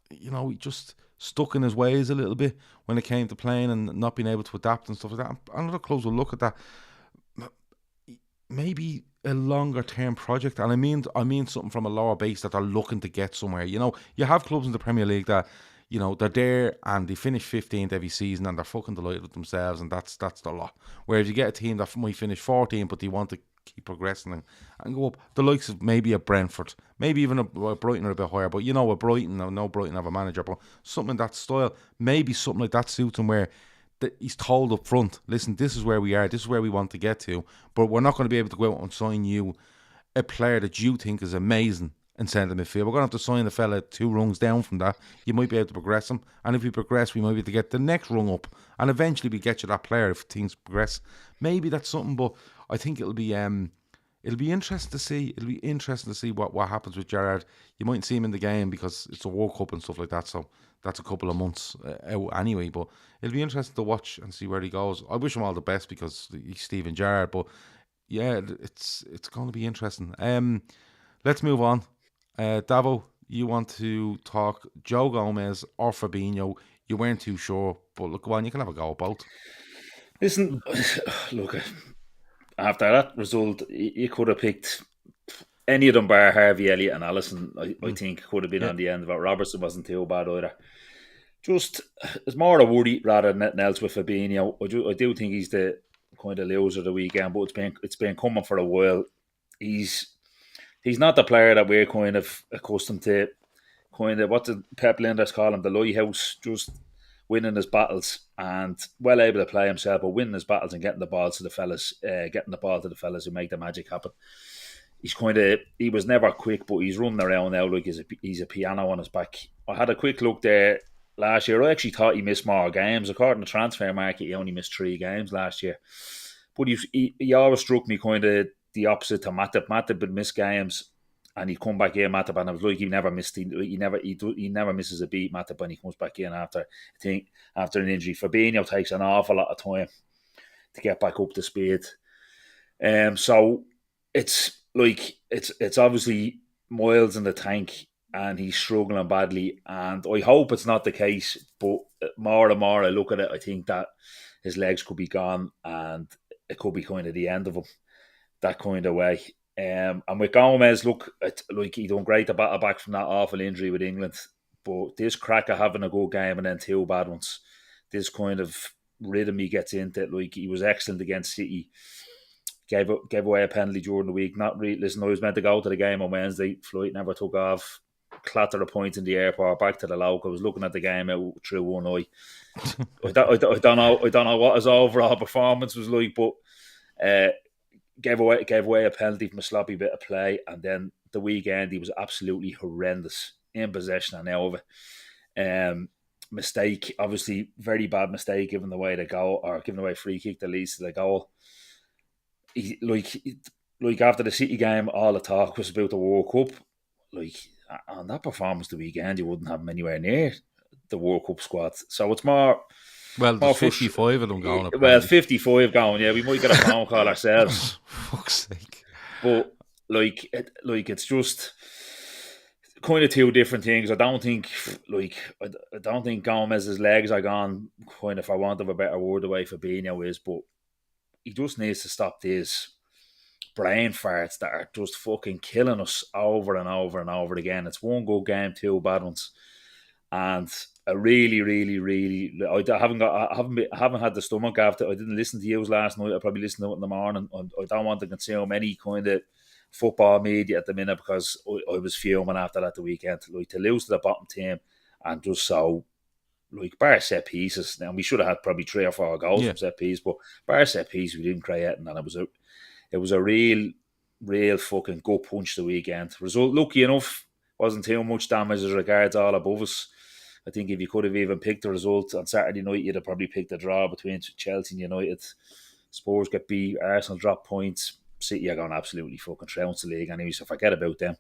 Speaker 1: he just stuck in his ways a little bit when it came to playing and not being able to adapt and stuff like that. And other clubs will look at that. Maybe a longer term project, and I mean something from a lower base that are looking to get somewhere. You have clubs in the Premier League that they're there and they finish 15th every season and they're fucking delighted with themselves, and that's the lot. Whereas you get a team that might finish 14th but they want to keep progressing and go up, the likes of maybe a Brentford, maybe even a Brighton are a bit higher, but a Brighton, I know Brighton have a manager, but something in that style, maybe something like that suits him, where he's told up front, listen, this is where we are, this is where we want to get to, but we're not going to be able to go out and sign you a player that you think is amazing and send him midfield. We're going to have to sign a fella 2 rungs down from that. You might be able to progress him, and if we progress, we might be able to get the next rung up, and eventually we get you that player if things progress. Maybe that's something, but I think it'll be interesting to see. It'll be interesting to see what happens with Gerrard. You mightn't see him in the game because it's a World Cup and stuff like that, so that's a couple of months out anyway, but it'll be interesting to watch and see where he goes. I wish him all the best because he's Steven Gerrard, but yeah, it's going to be interesting. Let's move on. Davo, you want to talk Joe Gomez or Fabinho? You weren't too sure, but look, you can have a go at both.
Speaker 2: Listen, look, after that result, you could have picked any of them bar Harvey Elliott and Alisson. I think could have been on the end of it. Robertson wasn't too bad either. Just, it's more a worry rather than anything else with Fabinho. I do think he's the kind of loser of the weekend, but it's been coming for a while. He's not the player that we're kind of accustomed to. Kind of what did Pep Linders call him, the lighthouse. Just winning his battles and well able to play himself, but winning his battles and getting the ball to the fellas, who make the magic happen. He was never quick, but he's running around now like he's a piano on his back. I had a quick look there last year. I actually thought he missed more games. According to Transfer Market, he only missed 3 games last year. But he always struck me kind of the opposite to Matip. Matip would miss games, and he'd come back in, Matip, and I was like, he never misses a beat, Matip, when he comes back in after an injury. Fabinho takes an awful lot of time to get back up to speed. So it's obviously miles in the tank, and he's struggling badly. And I hope it's not the case, but more and more I look at it, I think that his legs could be gone, and it could be kind of the end of him, that kind of way. And with Gomez, look, he done great to battle back from that awful injury with England. But this crack of having a good game and then 2 bad ones, this kind of rhythm he gets into it. Like, he was excellent against City. Gave away a penalty during the week. Not really. Listen, I was meant to go to the game on Wednesday. Flight never took off. Clattered a point in the airport, back to the local. I was looking at the game out through one eye. I don't know what his overall performance was like, but gave away a penalty from a sloppy bit of play, and then the weekend he was absolutely horrendous in possession and out of it. Mistake, obviously very bad mistake, giving away the goal, or giving away free kick that leads to the goal. Like after the City game, all the talk was about the World Cup. Like, on that performance the weekend, you wouldn't have him anywhere near the World Cup squad. So it's more.
Speaker 1: Well, there's 55 of them going.
Speaker 2: Well, 55 going. Yeah, we might get a phone call ourselves.
Speaker 1: Fuck's sake!
Speaker 2: But it's just kind of 2 different things. I don't think Gomez's legs are gone, kind of, for want of a better word, the way Fabinho is. But he just needs to stop these brain farts that are just fucking killing us over and over and over again. It's 1 good game, 2 bad ones, and I really, really, really, I haven't had the stomach after. I didn't listen to you last night. I probably listened to it in the morning. I don't want to consume any kind of football media at the minute, because I was fuming after that the weekend. Like, to lose to the bottom team and just so, like, bar set pieces. Now, we should have had probably 3 or 4 goals from set pieces, but bar set pieces, we didn't create, and it was a real fucking gut punch the weekend. Result, lucky enough, wasn't too much damage as regards all above us. I think if you could have even picked the result on Saturday night, you'd have probably picked a draw between Chelsea and United. Spurs get beat, Arsenal drop points, City are going absolutely fucking trounce the league anyway, so forget about them.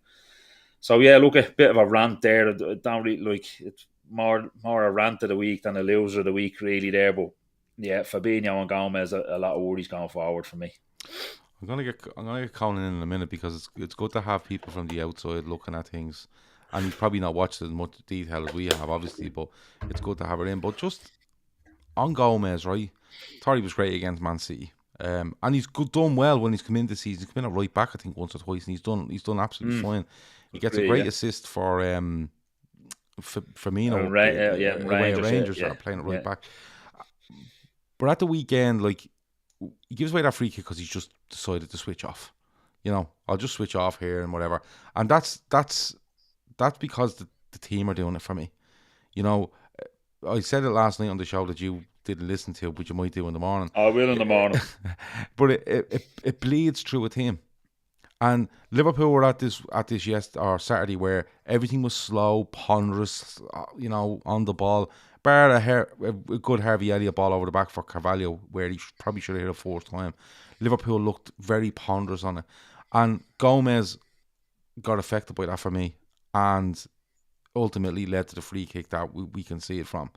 Speaker 2: So yeah, look, a bit of a rant there. I don't really like it's more a rant of the week than a loser of the week, really, there. But yeah, Fabinho and Gomez, a lot of worries going forward for me.
Speaker 1: I'm gonna get Conan in a minute, because it's good to have people from the outside looking at things. And he's probably not watched as much detail as we have, obviously, but it's good to have it in. But just on Gomez, right? Thought he was great against Man City, and he's done well when he's come in this season. He's come in a right back, I think, once or twice, and he's done absolutely fine. He gets a great assist for Firmino, Rangers are playing it right back. But at the weekend, like, he gives away that free kick because he's just decided to switch off. You know, I'll just switch off here and whatever, and that's because the team are doing it for me. You know, I said it last night on the show that you didn't listen to, but you might do in the morning.
Speaker 2: I will in the morning.
Speaker 1: But it bleeds through a team. And Liverpool were at this Saturday, where everything was slow, ponderous, you know, on the ball. Bar a good Harvey Elliott ball over the back for Carvalho, where he probably should have hit a 4th time. Liverpool looked very ponderous on it. And Gomez got affected by that for me, and ultimately led to the free kick that we can see it from.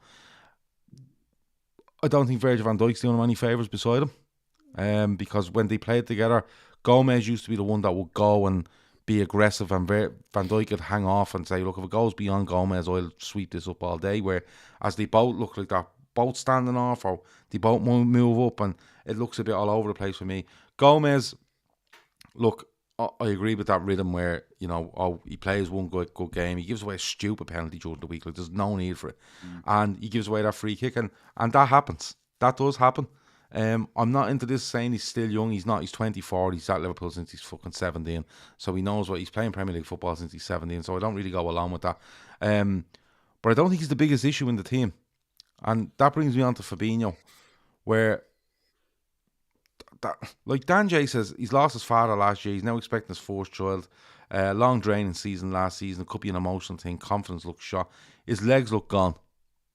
Speaker 1: I don't think Virgil van Dijk's doing him any favours beside him, because when they played together, Gomez used to be the one that would go and be aggressive, and Van Dijk would hang off and say, look, if it goes beyond Gomez, I'll sweep this up all day. Where as they both look like they're both standing off, or they both move up, and it looks a bit all over the place for me. Gomez, look, I agree with that rhythm where, you know, he plays one good game, he gives away a stupid penalty during the week, like there's no need for it, and he gives away that free kick, and that happens. That does happen. I'm not into this saying he's still young. He's not. He's 24. He's at Liverpool since he's fucking 17. So he knows what he's playing Premier League football since he's 17. So I don't really go along with that. But I don't think he's the biggest issue in the team. And that brings me on to Fabinho, where like Dan J says, he's lost his father last year. He's now expecting his fourth child. Long draining season last season. It could be an emotional thing. Confidence looks shot. His legs look gone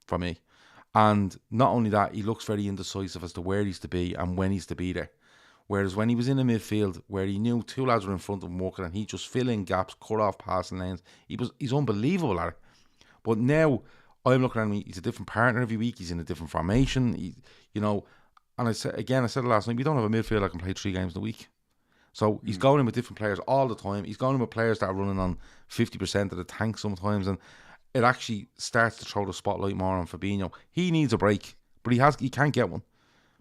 Speaker 1: for me. And not only that, he looks very indecisive as to where he's to be and when he's to be there. Whereas when he was in the midfield, where he knew two lads were in front of him working and he just fill in gaps, cut off passing lanes, he's unbelievable at it. But now I'm looking at him, he's a different partner every week. He's in a different formation. And I said it last night, we don't have a midfield that can play 3 games in a week. So he's going in with different players all the time. He's going in with players that are running on 50% of the tank sometimes, and it actually starts to throw the spotlight more on Fabinho. He needs a break, but he can't get one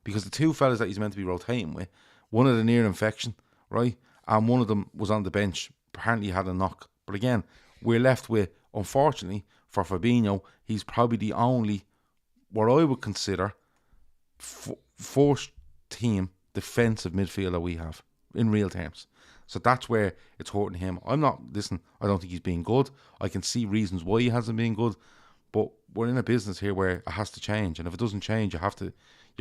Speaker 1: because the two fellas that he's meant to be rotating with, one had a near infection, right, and one of them was on the bench. Apparently, he had a knock. But again, we're left with, unfortunately for Fabinho, he's probably the only, what I would consider, first team defensive midfielder we have in real terms. So that's where it's hurting him. I don't think he's being good. I can see reasons why he hasn't been good, but we're in a business here where it has to change, and if it doesn't change, you're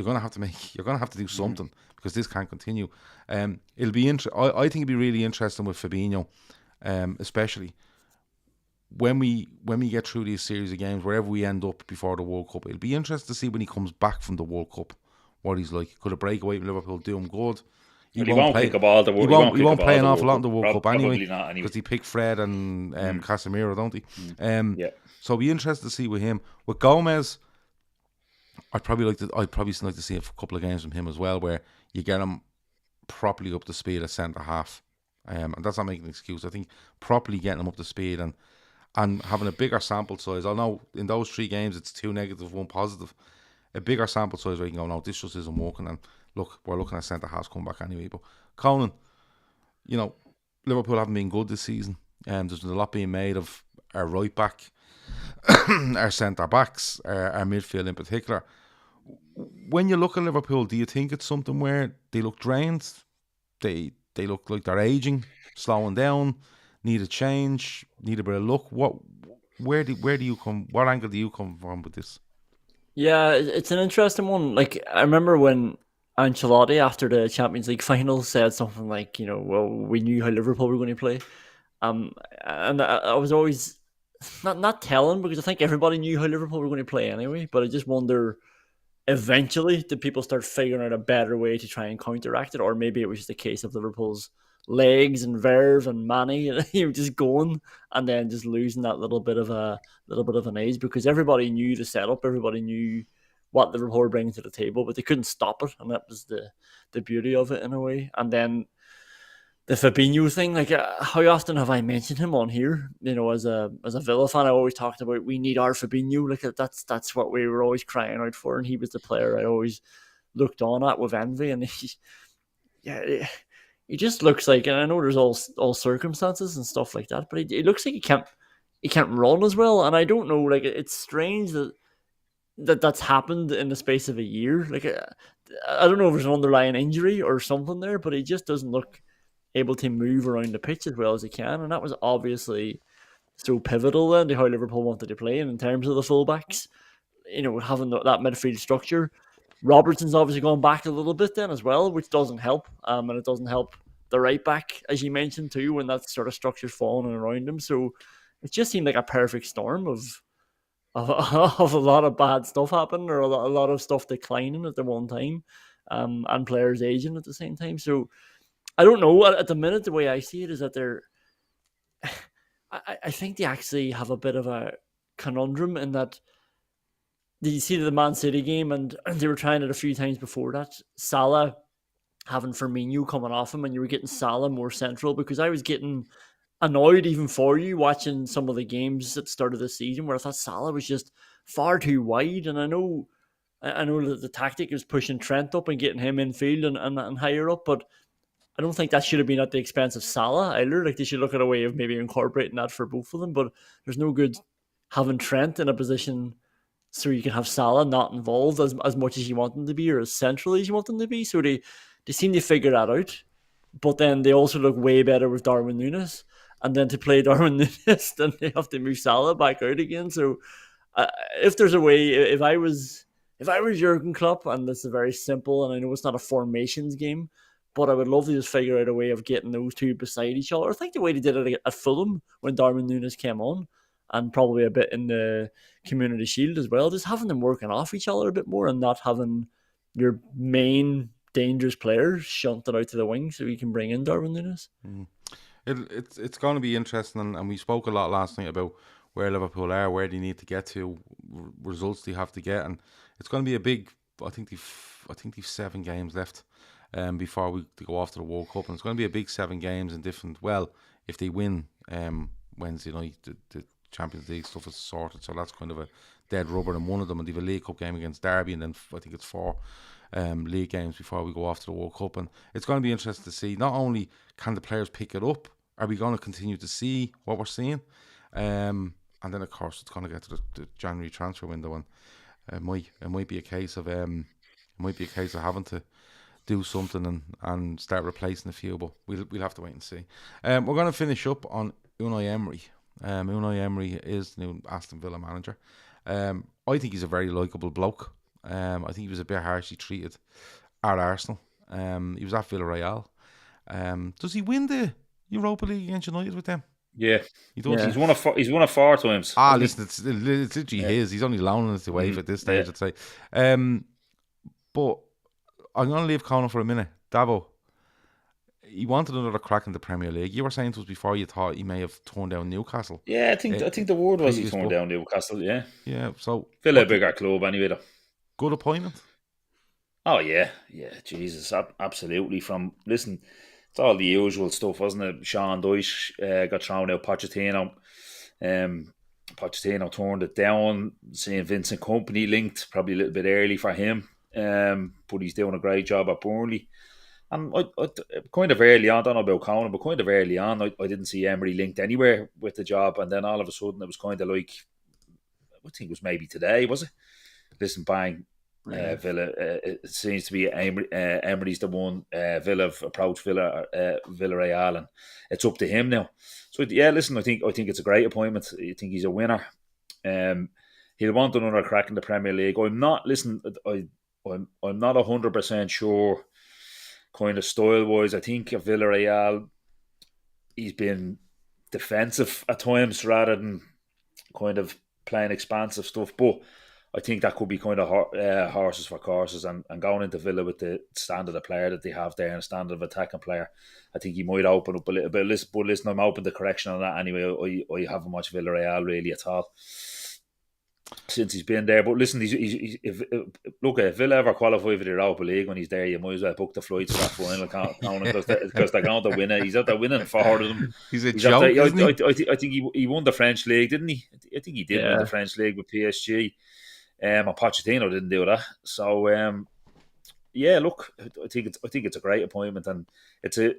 Speaker 1: gonna have to do something because this can't continue. It'll be I think it'll be really interesting with Fabinho, especially when we get through these series of games, wherever we end up before the World Cup. It'll be interesting to see when he comes back from the World Cup what he's like. Could a breakaway from Liverpool do him good?
Speaker 2: He won't pick up all the World Cup.
Speaker 1: He won't play an awful lot in the World Cup
Speaker 2: anyway.
Speaker 1: Because he picked Fred and Casemiro, don't he?
Speaker 2: Yeah.
Speaker 1: So it'll be interesting to see with him. With Gomez, I'd probably like to see a couple of games from him as well, where you get him properly up to speed at centre half. And that's not making an excuse. I think properly getting him up to speed and having a bigger sample size. I know in those 3 games it's 2 negative, 1 positive. A bigger sample size where you can go, no, this just isn't working. And look, we're looking at centre halves come back anyway. But Conan, Liverpool haven't been good this season. There's been a lot being made of our right back, our centre backs, our midfield in particular. When you look at Liverpool, do you think it's something where they look drained? They look like they're aging, slowing down, need a change, need a bit of luck? Where do you come? What angle do you come from with this?
Speaker 3: Yeah, it's an interesting one. Like, I remember when Ancelotti, after the Champions League final, said something like, well, we knew how Liverpool were going to play. And I was always not telling, because I think everybody knew how Liverpool were going to play anyway. But I just wonder, eventually, did people start figuring out a better way to try and counteract it? Or maybe it was just a case of Liverpool's legs and verve and Manny, just going and then just losing that little bit of an edge, because everybody knew the setup, everybody knew what Liverpool were bringing to the table, but they couldn't stop it, and that was the beauty of it in a way. And then the Fabinho thing, like, how often have I mentioned him on here? As a Villa fan, I always talked about we need our Fabinho. Like, that's what we were always crying out for, and he was the player I always looked on at with envy. And he just looks like, and I know there's all circumstances and stuff like that, but it looks like he can't run as well. And I don't know, like, it's strange that's happened in the space of a year. Like, I don't know if there's an underlying injury or something there, but he just doesn't look able to move around the pitch as well as he can. And that was obviously so pivotal then to how Liverpool wanted to play. And in terms of the fullbacks, having that midfield structure, Robertson's obviously gone back a little bit then as well, which doesn't help. And it doesn't help the right back, as you mentioned too, when that sort of structure's falling around him. So it just seemed like a perfect storm of a lot of bad stuff happening, or a lot of stuff declining at the one time, and players aging at the same time. So I don't know. At the minute, the way I see it is that I think they actually have a bit of a conundrum in that. You see the Man City game, and they were trying it a few times before that. Salah having Firmino coming off him, and you were getting Salah more central, because I was getting annoyed even for you watching some of the games at the start of the season where I thought Salah was just far too wide. And I know that the tactic is pushing Trent up and getting him in field and higher up, but I don't think that should have been at the expense of Salah either. Like, they should look at a way of maybe incorporating that for both of them, but there's no good having Trent in a position so you can have Salah not involved as much as you want them to be, or as central as you want them to be. So they seem to figure that out. But then they also look way better with Darwin Núñez. And then to play Darwin Núñez, then they have to move Salah back out again. So if there's a way, if I was Jurgen Klopp, and this is very simple, and I know it's not a formations game, but I would love to just figure out a way of getting those two beside each other. I think the way they did it at Fulham when Darwin Núñez came on, and probably a bit in the Community Shield as well, just having them working off each other a bit more and not having your main dangerous players shunted out to the wing so you can bring in Darwin Núñez.
Speaker 1: It's going to be interesting, and we spoke a lot last night about where Liverpool are, where they need to get to, results they have to get, and it's going to be a big. I think they've 7 games left, before we go off to the World Cup, and it's going to be a big 7 games in different. Well, if they win Wednesday night, the Champions League stuff is sorted, so that's kind of a dead rubber in one of them, and they've a League Cup game against Derby, and then I think it's 4 league games before we go off to the World Cup, and it's going to be interesting to see. Not only can the players pick it up, are we going to continue to see what we're seeing, and then of course it's going to get to the January transfer window, and it might be a case of having to do something and start replacing a few, but we'll have to wait and see. We're going to finish up on Unai Emery. Unai Emery is the new Aston Villa manager. I think he's a very likeable bloke. I think he was a bit harshly treated at Arsenal. He was at Villarreal. Does he win the Europa League against United with them?
Speaker 2: Yeah,
Speaker 1: he does.
Speaker 2: Yeah. He's won it 4 times.
Speaker 1: Listen, it's literally his. He's only loaning it away at this stage, I'd say. But I'm going to leave Conan for a minute. Davo, he wanted another crack in the Premier League. You were saying to us before you thought he may have torn down Newcastle.
Speaker 2: Yeah, I think the word was he torn down Newcastle. Yeah.
Speaker 1: So
Speaker 2: Villa a bigger club anyway, though.
Speaker 1: Good appointment.
Speaker 2: Oh yeah, Jesus, absolutely. It's all the usual stuff, wasn't it? Sean Dyche got thrown out. Pochettino turned it down. Seeing Vincent Kompany linked, probably a little bit early for him. But he's doing a great job at Burnley. And I kind of early on, I don't know about Conan, but kind of early on, I didn't see Emery linked anywhere with the job. And then all of a sudden, it was kind of like, I think it was maybe today, was it? Listen, bang, Villa. It seems to be Emery's the one. Villa have approached Villarreal, and it's up to him now. So yeah, listen, I think it's a great appointment. I think he's a winner. He'll want another crack in the Premier League. I'm not 100% sure. Kind of style wise, I think at Villarreal, he's been defensive at times rather than kind of playing expansive stuff. But I think that could be kind of horses for courses, and going into Villa with the standard of player that they have there and the standard of attacking player, I think he might open up a little bit. Listen, I'm open to correction on that anyway. I haven't watched Villarreal really at all since he's been there. But listen, if Villa ever qualify for the Europa League when he's there, you might as well book the flight to that final because they're going to win it. He's out there winning 4 of them.
Speaker 1: He's a joke, isn't he?
Speaker 2: I think he won the French league, didn't he? I think he did win the French league with PSG. And Pochettino didn't do that. So yeah, look, I think it's a great appointment, and it's a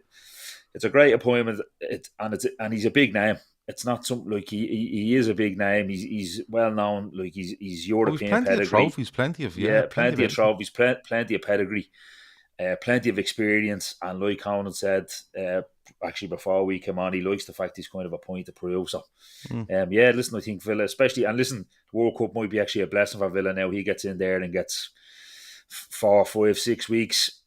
Speaker 2: great appointment. And he's a big name. It's not something like he is a big name. He's well known. Like he's European
Speaker 1: plenty
Speaker 2: pedigree.
Speaker 1: Of trophies, plenty of
Speaker 2: trophies, plenty of pedigree, plenty of experience. And like Conan said, actually before we came on, he likes the fact he's kind of a point to prove. So, yeah, listen, I think Villa, especially, and listen, World Cup might be actually a blessing for Villa now. He gets in there and gets 4, 5, 6 weeks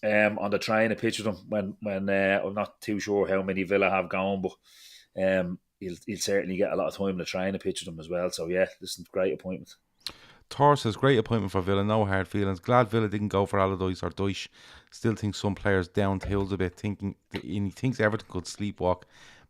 Speaker 2: on the training pitch with them. When I'm not too sure how many Villa have gone, but he'll certainly get a lot of time to try and pitch with them as well. So yeah, listen, great appointment.
Speaker 1: Thor says great appointment for Villa, no hard feelings. Glad Villa didn't go for Allardyce or Dyche. Still think some players down the hills a bit, and he thinks Everton could sleepwalk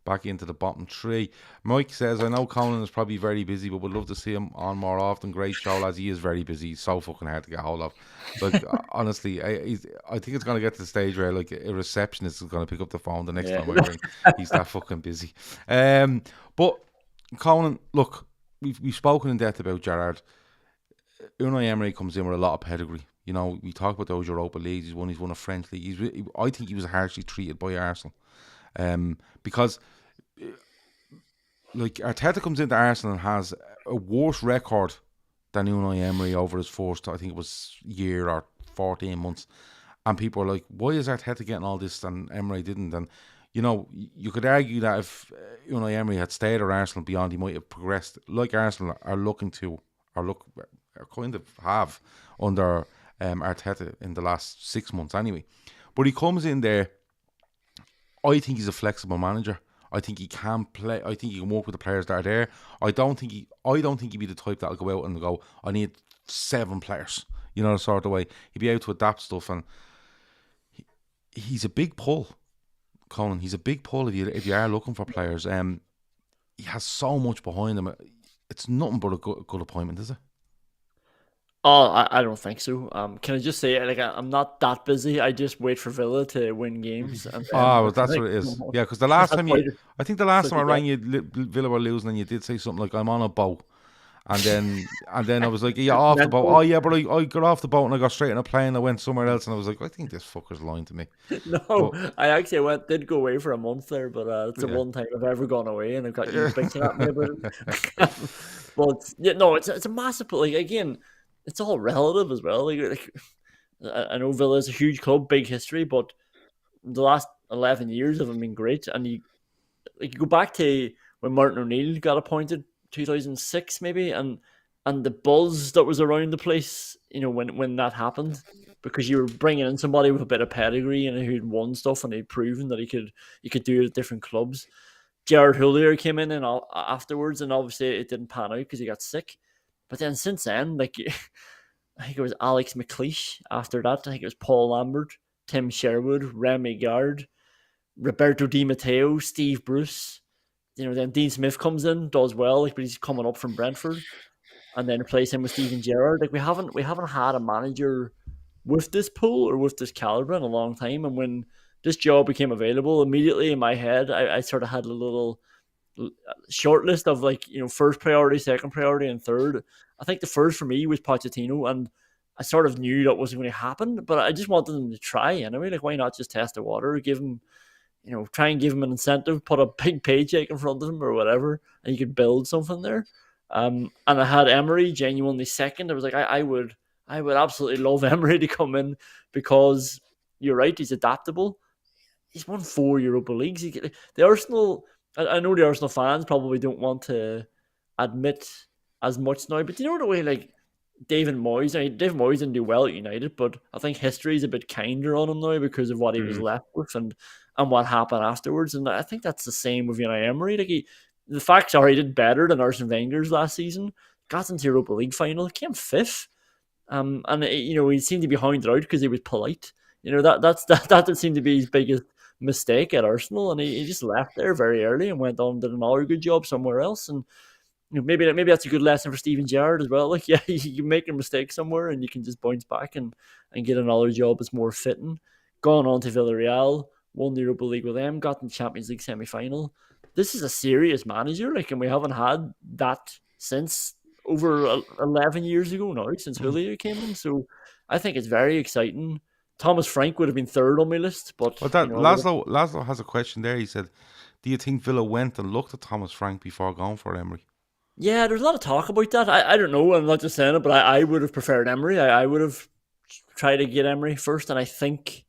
Speaker 1: back into the bottom 3. Mike says, I know Conan is probably very busy, but would love to see him on more often. Great show, as he is very busy. He's so fucking hard to get hold of. Like, honestly, I think it's going to get to the stage where like a receptionist is going to pick up the phone the next time I ring. He's that fucking busy. But Conan, look, we've spoken in depth about Gerrard. Unai Emery comes in with a lot of pedigree. You know, we talk about those Europa Leagues. He's won a French league. I think he was harshly treated by Arsenal. Because like Arteta comes into Arsenal and has a worse record than Unai Emery over his first, I think it was year or 14 months, and people are like, why is Arteta getting all this and Emery didn't? And you could argue that if Unai Emery had stayed at Arsenal beyond, he might have progressed like Arsenal are looking to, or kind of have under Arteta in the last 6 months anyway. But he comes in there. I think he's a flexible manager. I think he can play. I think he can work with the players that are there. I don't think he'd be the type that'll go out and go, I need 7 players. The sort of way. He'd be able to adapt stuff, and he's a big pull, Conan. He's a big pull if you are looking for players. He has so much behind him. It's nothing but a good appointment, is it?
Speaker 3: Oh, I don't think so. Can I just say, I'm not that busy. I just wait for Villa to win games. And
Speaker 1: well, that's what it is. Yeah, because the last time I rang you, Villa were losing, and you did say something like, "I'm on a boat," and then I was like, "Yeah, off the boat." Oh yeah, but I got off the boat and I got straight in a plane. I went somewhere else, and I was like, "I think this fucker's lying to me."
Speaker 3: No, I actually did go away for a month there, but it's the one time I've ever gone away, and I've got you bitching at me about it. But yeah, no, it's a massive. Again, it's all relative as well. I know Villa is a huge club, big history, but the last 11 years haven't been great. And you go back to when Martin O'Neill got appointed, 2006 maybe, and the buzz that was around the place, when that happened, because you were bringing in somebody with a bit of pedigree and who'd won stuff and they'd proven that he could do it at different clubs. Gerrard Houllier came in and afterwards, and obviously it didn't pan out because he got sick. But then since then, I think it was Alex McLeish after that. I think it was Paul Lambert, Tim Sherwood, Remy Gard, Roberto Di Matteo, Steve Bruce. Then Dean Smith comes in, does well, but he's coming up from Brentford, and then replace him with Steven Gerrard. We haven't had a manager with this pull or with this caliber in a long time. And when this job became available, immediately in my head, I sort of had a little short list of first priority, second priority, and third. I think the first for me was Pochettino, and I sort of knew that wasn't going to happen, but I just wanted them to try anyway. Why not just test the water, give him, try and give him an incentive, put a big paycheck in front of him or whatever, and you could build something there. And I had Emery genuinely second. I was like, I would absolutely love Emery to come in, because you're right, he's adaptable. He's won 4 Europa Leagues. The Arsenal. I know the Arsenal fans probably don't want to admit as much now, but the way David Moyes didn't do well at United, but I think history is a bit kinder on him now because of what he was left with and what happened afterwards. And I think that's the same with Unai Emery. The facts are he did better than Arsene Wenger's last season. Got into Europa League final, came 5th, and he seemed to be hounded out because he was polite. That seemed to be his biggest mistake at Arsenal, and he just left there very early and went on and did another good job somewhere else. And maybe that's a good lesson for Steven Gerrard as well. You can make a mistake somewhere and you can just bounce back and get another job that's more fitting. Gone on to Villarreal, won the Europa League with them, got in the Champions League semi-final. This is a serious manager, and we haven't had that since over 11 years ago now, since Houllier came in. So I think it's very exciting. Thomas Frank would have been third on my list, but
Speaker 1: Laszlo has a question there. He said, "Do you think Villa went and looked at Thomas Frank before going for Emery?"
Speaker 3: Yeah, there's a lot of talk about that. I don't know. I'm not just saying it, but I would have preferred Emery. I would have tried to get Emery first, and I think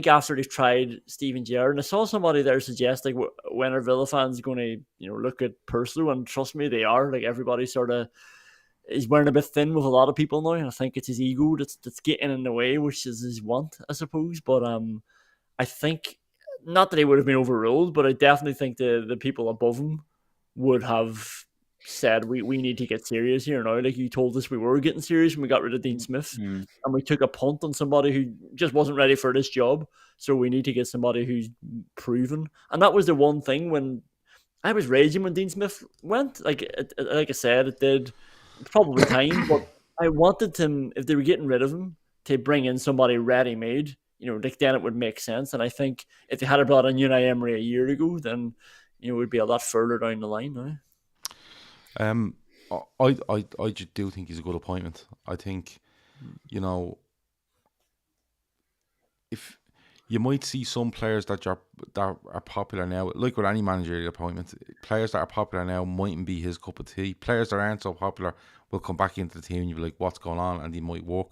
Speaker 3: after they've tried Steven Gerrard, and I saw somebody there suggest when are Villa fans going to look at Purslow, and trust me, they are. Everybody sort of is wearing a bit thin with a lot of people now, and I think it's his ego that's getting in the way, which is his want, I suppose. But I think not that he would have been overruled, but I definitely think the people above him would have said we need to get serious here now. You told us we were getting serious when we got rid of Dean Smith, and we took a punt on somebody who just wasn't ready for this job. So we need to get somebody who's proven. And that was the one thing when I was raging when Dean Smith went. Like I said, it did. It's probably time, but I wanted him, if they were getting rid of him, to bring in somebody ready-made. Then it would make sense. And I think if they had brought in Unai Emery a year ago, then it would be a lot further down the line now.
Speaker 1: I just do think he's a good appointment. I think, if you might see some players that are popular now, like with any managerial appointment, players that are popular now mightn't be his cup of tea. Players that aren't so popular will come back into the team and you'll be like, what's going on? And he might work.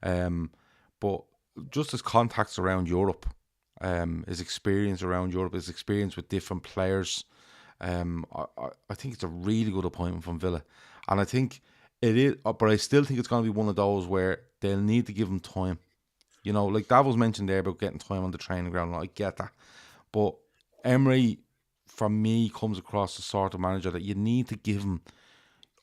Speaker 1: But just his contacts around Europe his experience around Europe, his experience with different players. I think it's a really good appointment from Villa, and I think it is. But I still think it's going to be one of those where they'll need to give him time. You know, like Davo's mentioned there about getting time on the training ground. I get that, but Emery, for me, comes across the sort of manager that you need to give him.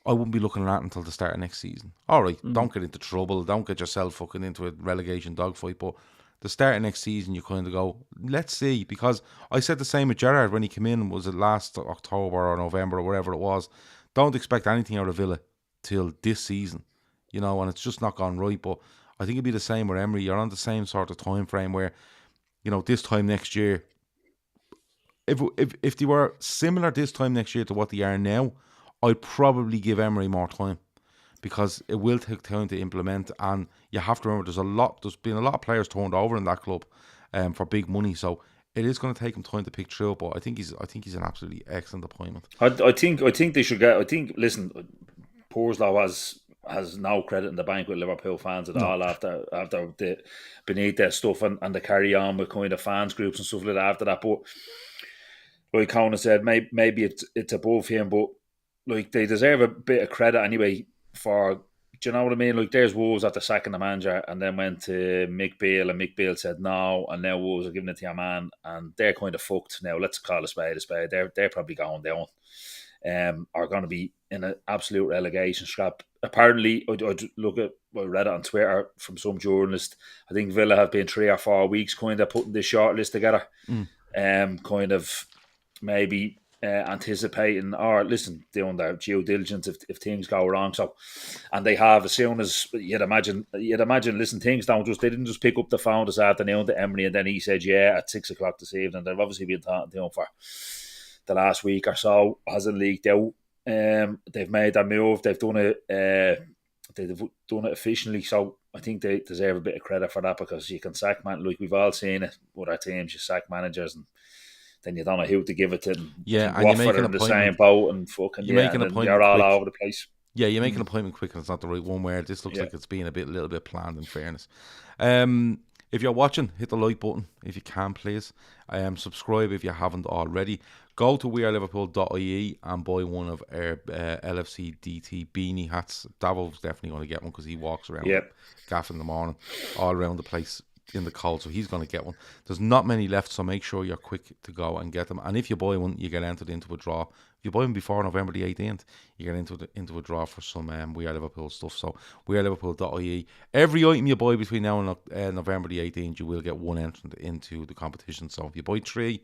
Speaker 1: I wouldn't be looking at until the start of next season. All right, don't get into trouble. Don't get yourself fucking into a relegation dogfight. But the start of next season, you kind of go, let's see. Because I said the same with Gerrard when he came in. Was it last October or November or whatever it was? Don't expect anything out of Villa till this season. You know, and it's just not gone right. But I think it'd be the same with Emery. You're on the same sort of time frame where, you know, this time next year, if they were similar this time next year to what they are now, I'd probably give Emery more time because it will take time to implement, and you have to remember there's been a lot of players turned over in that club for big money, so it is going to take him time to pick through. But I think he's an absolutely excellent appointment.
Speaker 2: I think they should get. I think listen, Purslow has no credit in the bank with Liverpool fans at all after the beneath their stuff and the carry on with kind of fans groups and stuff like that after that. But like Conan said, maybe it's above him, but like they deserve a bit of credit anyway for, do you know what I mean? Like there's Wolves after sacking the manager and then went to Mick Beale and Mick Beale said no, and now Wolves are giving it to your man and they're kind of fucked now. Let's call a spade a spade. They're probably going down. Are going to be in an absolute relegation scrap. Apparently, I read it on Twitter from some journalist. I think Villa have been 3 or 4 weeks kind of putting this shortlist together. Kind of maybe anticipating or doing their due diligence if things go wrong. So, and they have, as soon as you'd imagine, listen, things they didn't just pick up the phone this afternoon to Emery and then he said at 6 o'clock this evening. They've obviously been talking to him for the last week or so, hasn't leaked out. They've made their move. They've done it efficiently. So I think they deserve a bit of credit for that because you can sack man. Like we've all seen it with our teams, you sack managers and then you don't know who to give it to. And
Speaker 1: you make an
Speaker 2: in the same boat and fucking you're all over the place.
Speaker 1: Yeah, you make an appointment quick and it's not the right one where this looks like it's been a little bit planned, in fairness. If you're watching, hit the like button if you can, please. Subscribe if you haven't already. Go to weareliverpool.ie and buy one of our LFC DT beanie hats. Davo's definitely going to get one because he walks around gaff in the morning all around the place in the cold, so he's going to get one. There's not many left, so make sure you're quick to go and get them. And if you buy one, you get entered into a draw. If you buy them before November the 18th, you get into a draw for some We Are Liverpool stuff. So weareliverpool.ie. Every item you buy between now and November the 18th, you will get one entrant into the competition. So if you buy 3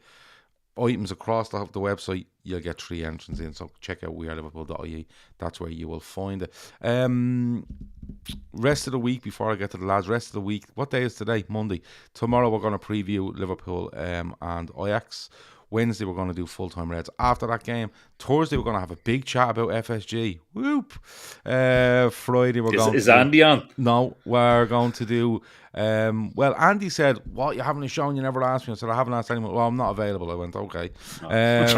Speaker 1: items across the website, you'll get 3 entrants in. So check out weareliverpool.ie. That's where you will find it. Rest of the week, before I get to the lads, rest of the week, what day is today? Monday. Tomorrow we're going to preview Liverpool and Ajax. Wednesday we're going to do full-time Reds after that game. Thursday we're going to have a big chat about FSG. Whoop. Friday we're going
Speaker 2: is Andy on?
Speaker 1: No, we're going to do well, Andy said, what, you haven't shown, you never asked me. I said, I haven't asked anyone. Well, I'm not available. I went, okay.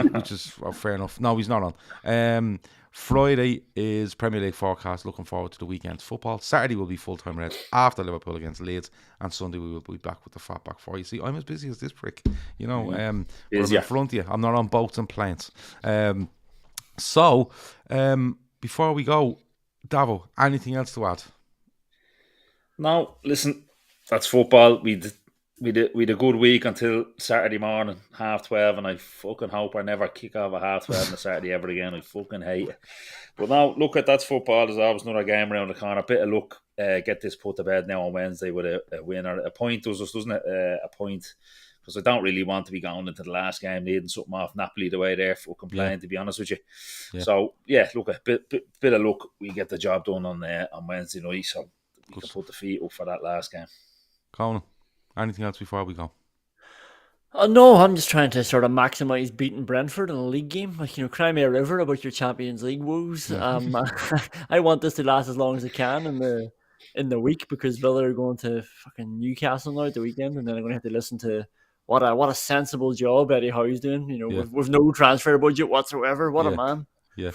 Speaker 1: Which is fair enough. No, he's not on. Friday is Premier League forecast. Looking forward to the weekend's football. Saturday will be full-time Reds after Liverpool against Leeds, and Sunday we will be back with the fat back 4. You see, I'm as busy as this prick. You know, I'm in front of you. I'm not on boats and planes. So, before we go, Davo, anything else to add?
Speaker 2: No, listen, that's football. We had a good week until Saturday morning, 12:30, and I fucking hope I never kick off at 12:30 on a Saturday ever again. I fucking hate it. But now, look at that's football. There's always another game around the corner. Bit of luck. Get this put to bed now on Wednesday with a win or a point, doesn't it? A point. Because I don't really want to be going into the last game needing something off Napoli the way they're fucking playing, to be honest with you. Yeah. So, look, a bit of luck. We get the job done on Wednesday night, so we can put the feet up for that last game.
Speaker 1: Conan, anything else before we go?
Speaker 3: No, I'm just trying to sort of maximise beating Brentford in a league game. Like, cry me a river about your Champions League woes. Yeah. I want this to last as long as it can in the week, because Villa are going to fucking Newcastle now at the weekend, and then I'm going to have to listen to what a sensible job Eddie Howe's doing. With no transfer budget whatsoever. What a man.
Speaker 1: Yeah.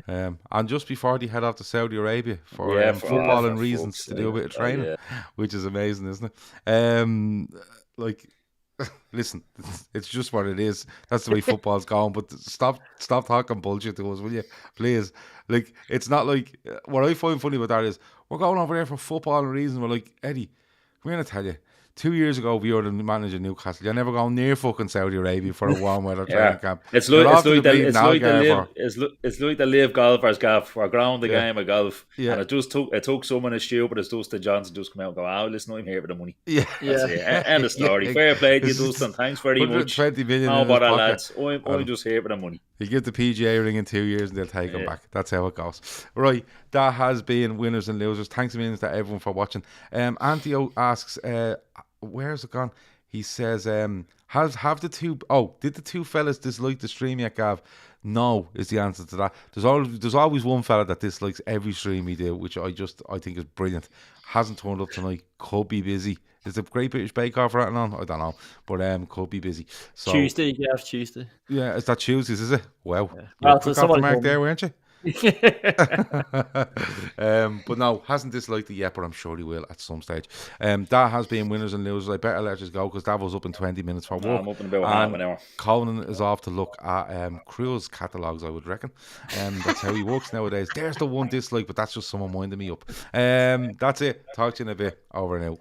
Speaker 1: And just before they head off to Saudi Arabia for footballing reasons to do a bit of training, which is amazing, isn't it? Listen, it's just what it is. That's the way football's going. But stop talking bullshit to us, will you? Please. Like, it's not like, what I find funny about that is, we're going over there for football and reason. We're like, Eddie, we're going to tell you, 2 years ago, we were the manager of Newcastle. You're never going near fucking Saudi Arabia for a warm weather training camp.
Speaker 2: It's
Speaker 1: You're
Speaker 2: like
Speaker 1: off to the bleeding
Speaker 2: it's like the live golfers gaff. We're ground the game of golf,
Speaker 1: Yeah.
Speaker 2: and it took someone as stupid as Dustin Johnson just come out and go, "Oh, listen, I'm here for the money."
Speaker 1: Yeah.
Speaker 2: That's it. End of story. Fair play to you, Dustin. Thanks very much.
Speaker 1: 120 million
Speaker 2: How
Speaker 1: in his
Speaker 2: about that,
Speaker 1: pocket.
Speaker 2: lads? I'm just here for the money.
Speaker 1: You give the PGA ring in 2 years and they'll take him back. That's how it goes. Right, that has been winners and losers. Thanks a million to everyone for watching. Antio asks, where's it gone? He says, did the two fellas dislike the stream yet, Gav? No, is the answer to that. There's always one fella that dislikes every stream we do, which I think is brilliant. Hasn't turned up tonight. Could be busy. Is the Great British Bake Off right on? I don't know, but could be busy. So
Speaker 3: Tuesday, yeah, Tuesday.
Speaker 1: Yeah, is that Tuesdays? Is it? Wow,
Speaker 3: Yeah.
Speaker 1: You're quick off the mark there, weren't you? But no, hasn't disliked it yet, but I'm sure he will at some stage. That has been winners and losers. I better let us go because Davo's up in 20 minutes for work.
Speaker 2: I'm up in about half an hour.
Speaker 1: Conan is off to look at cruise catalogues, I would reckon. That's how he works nowadays. There's the one dislike, but that's just someone winding me up. That's it. Talk to you in a bit. Over and out.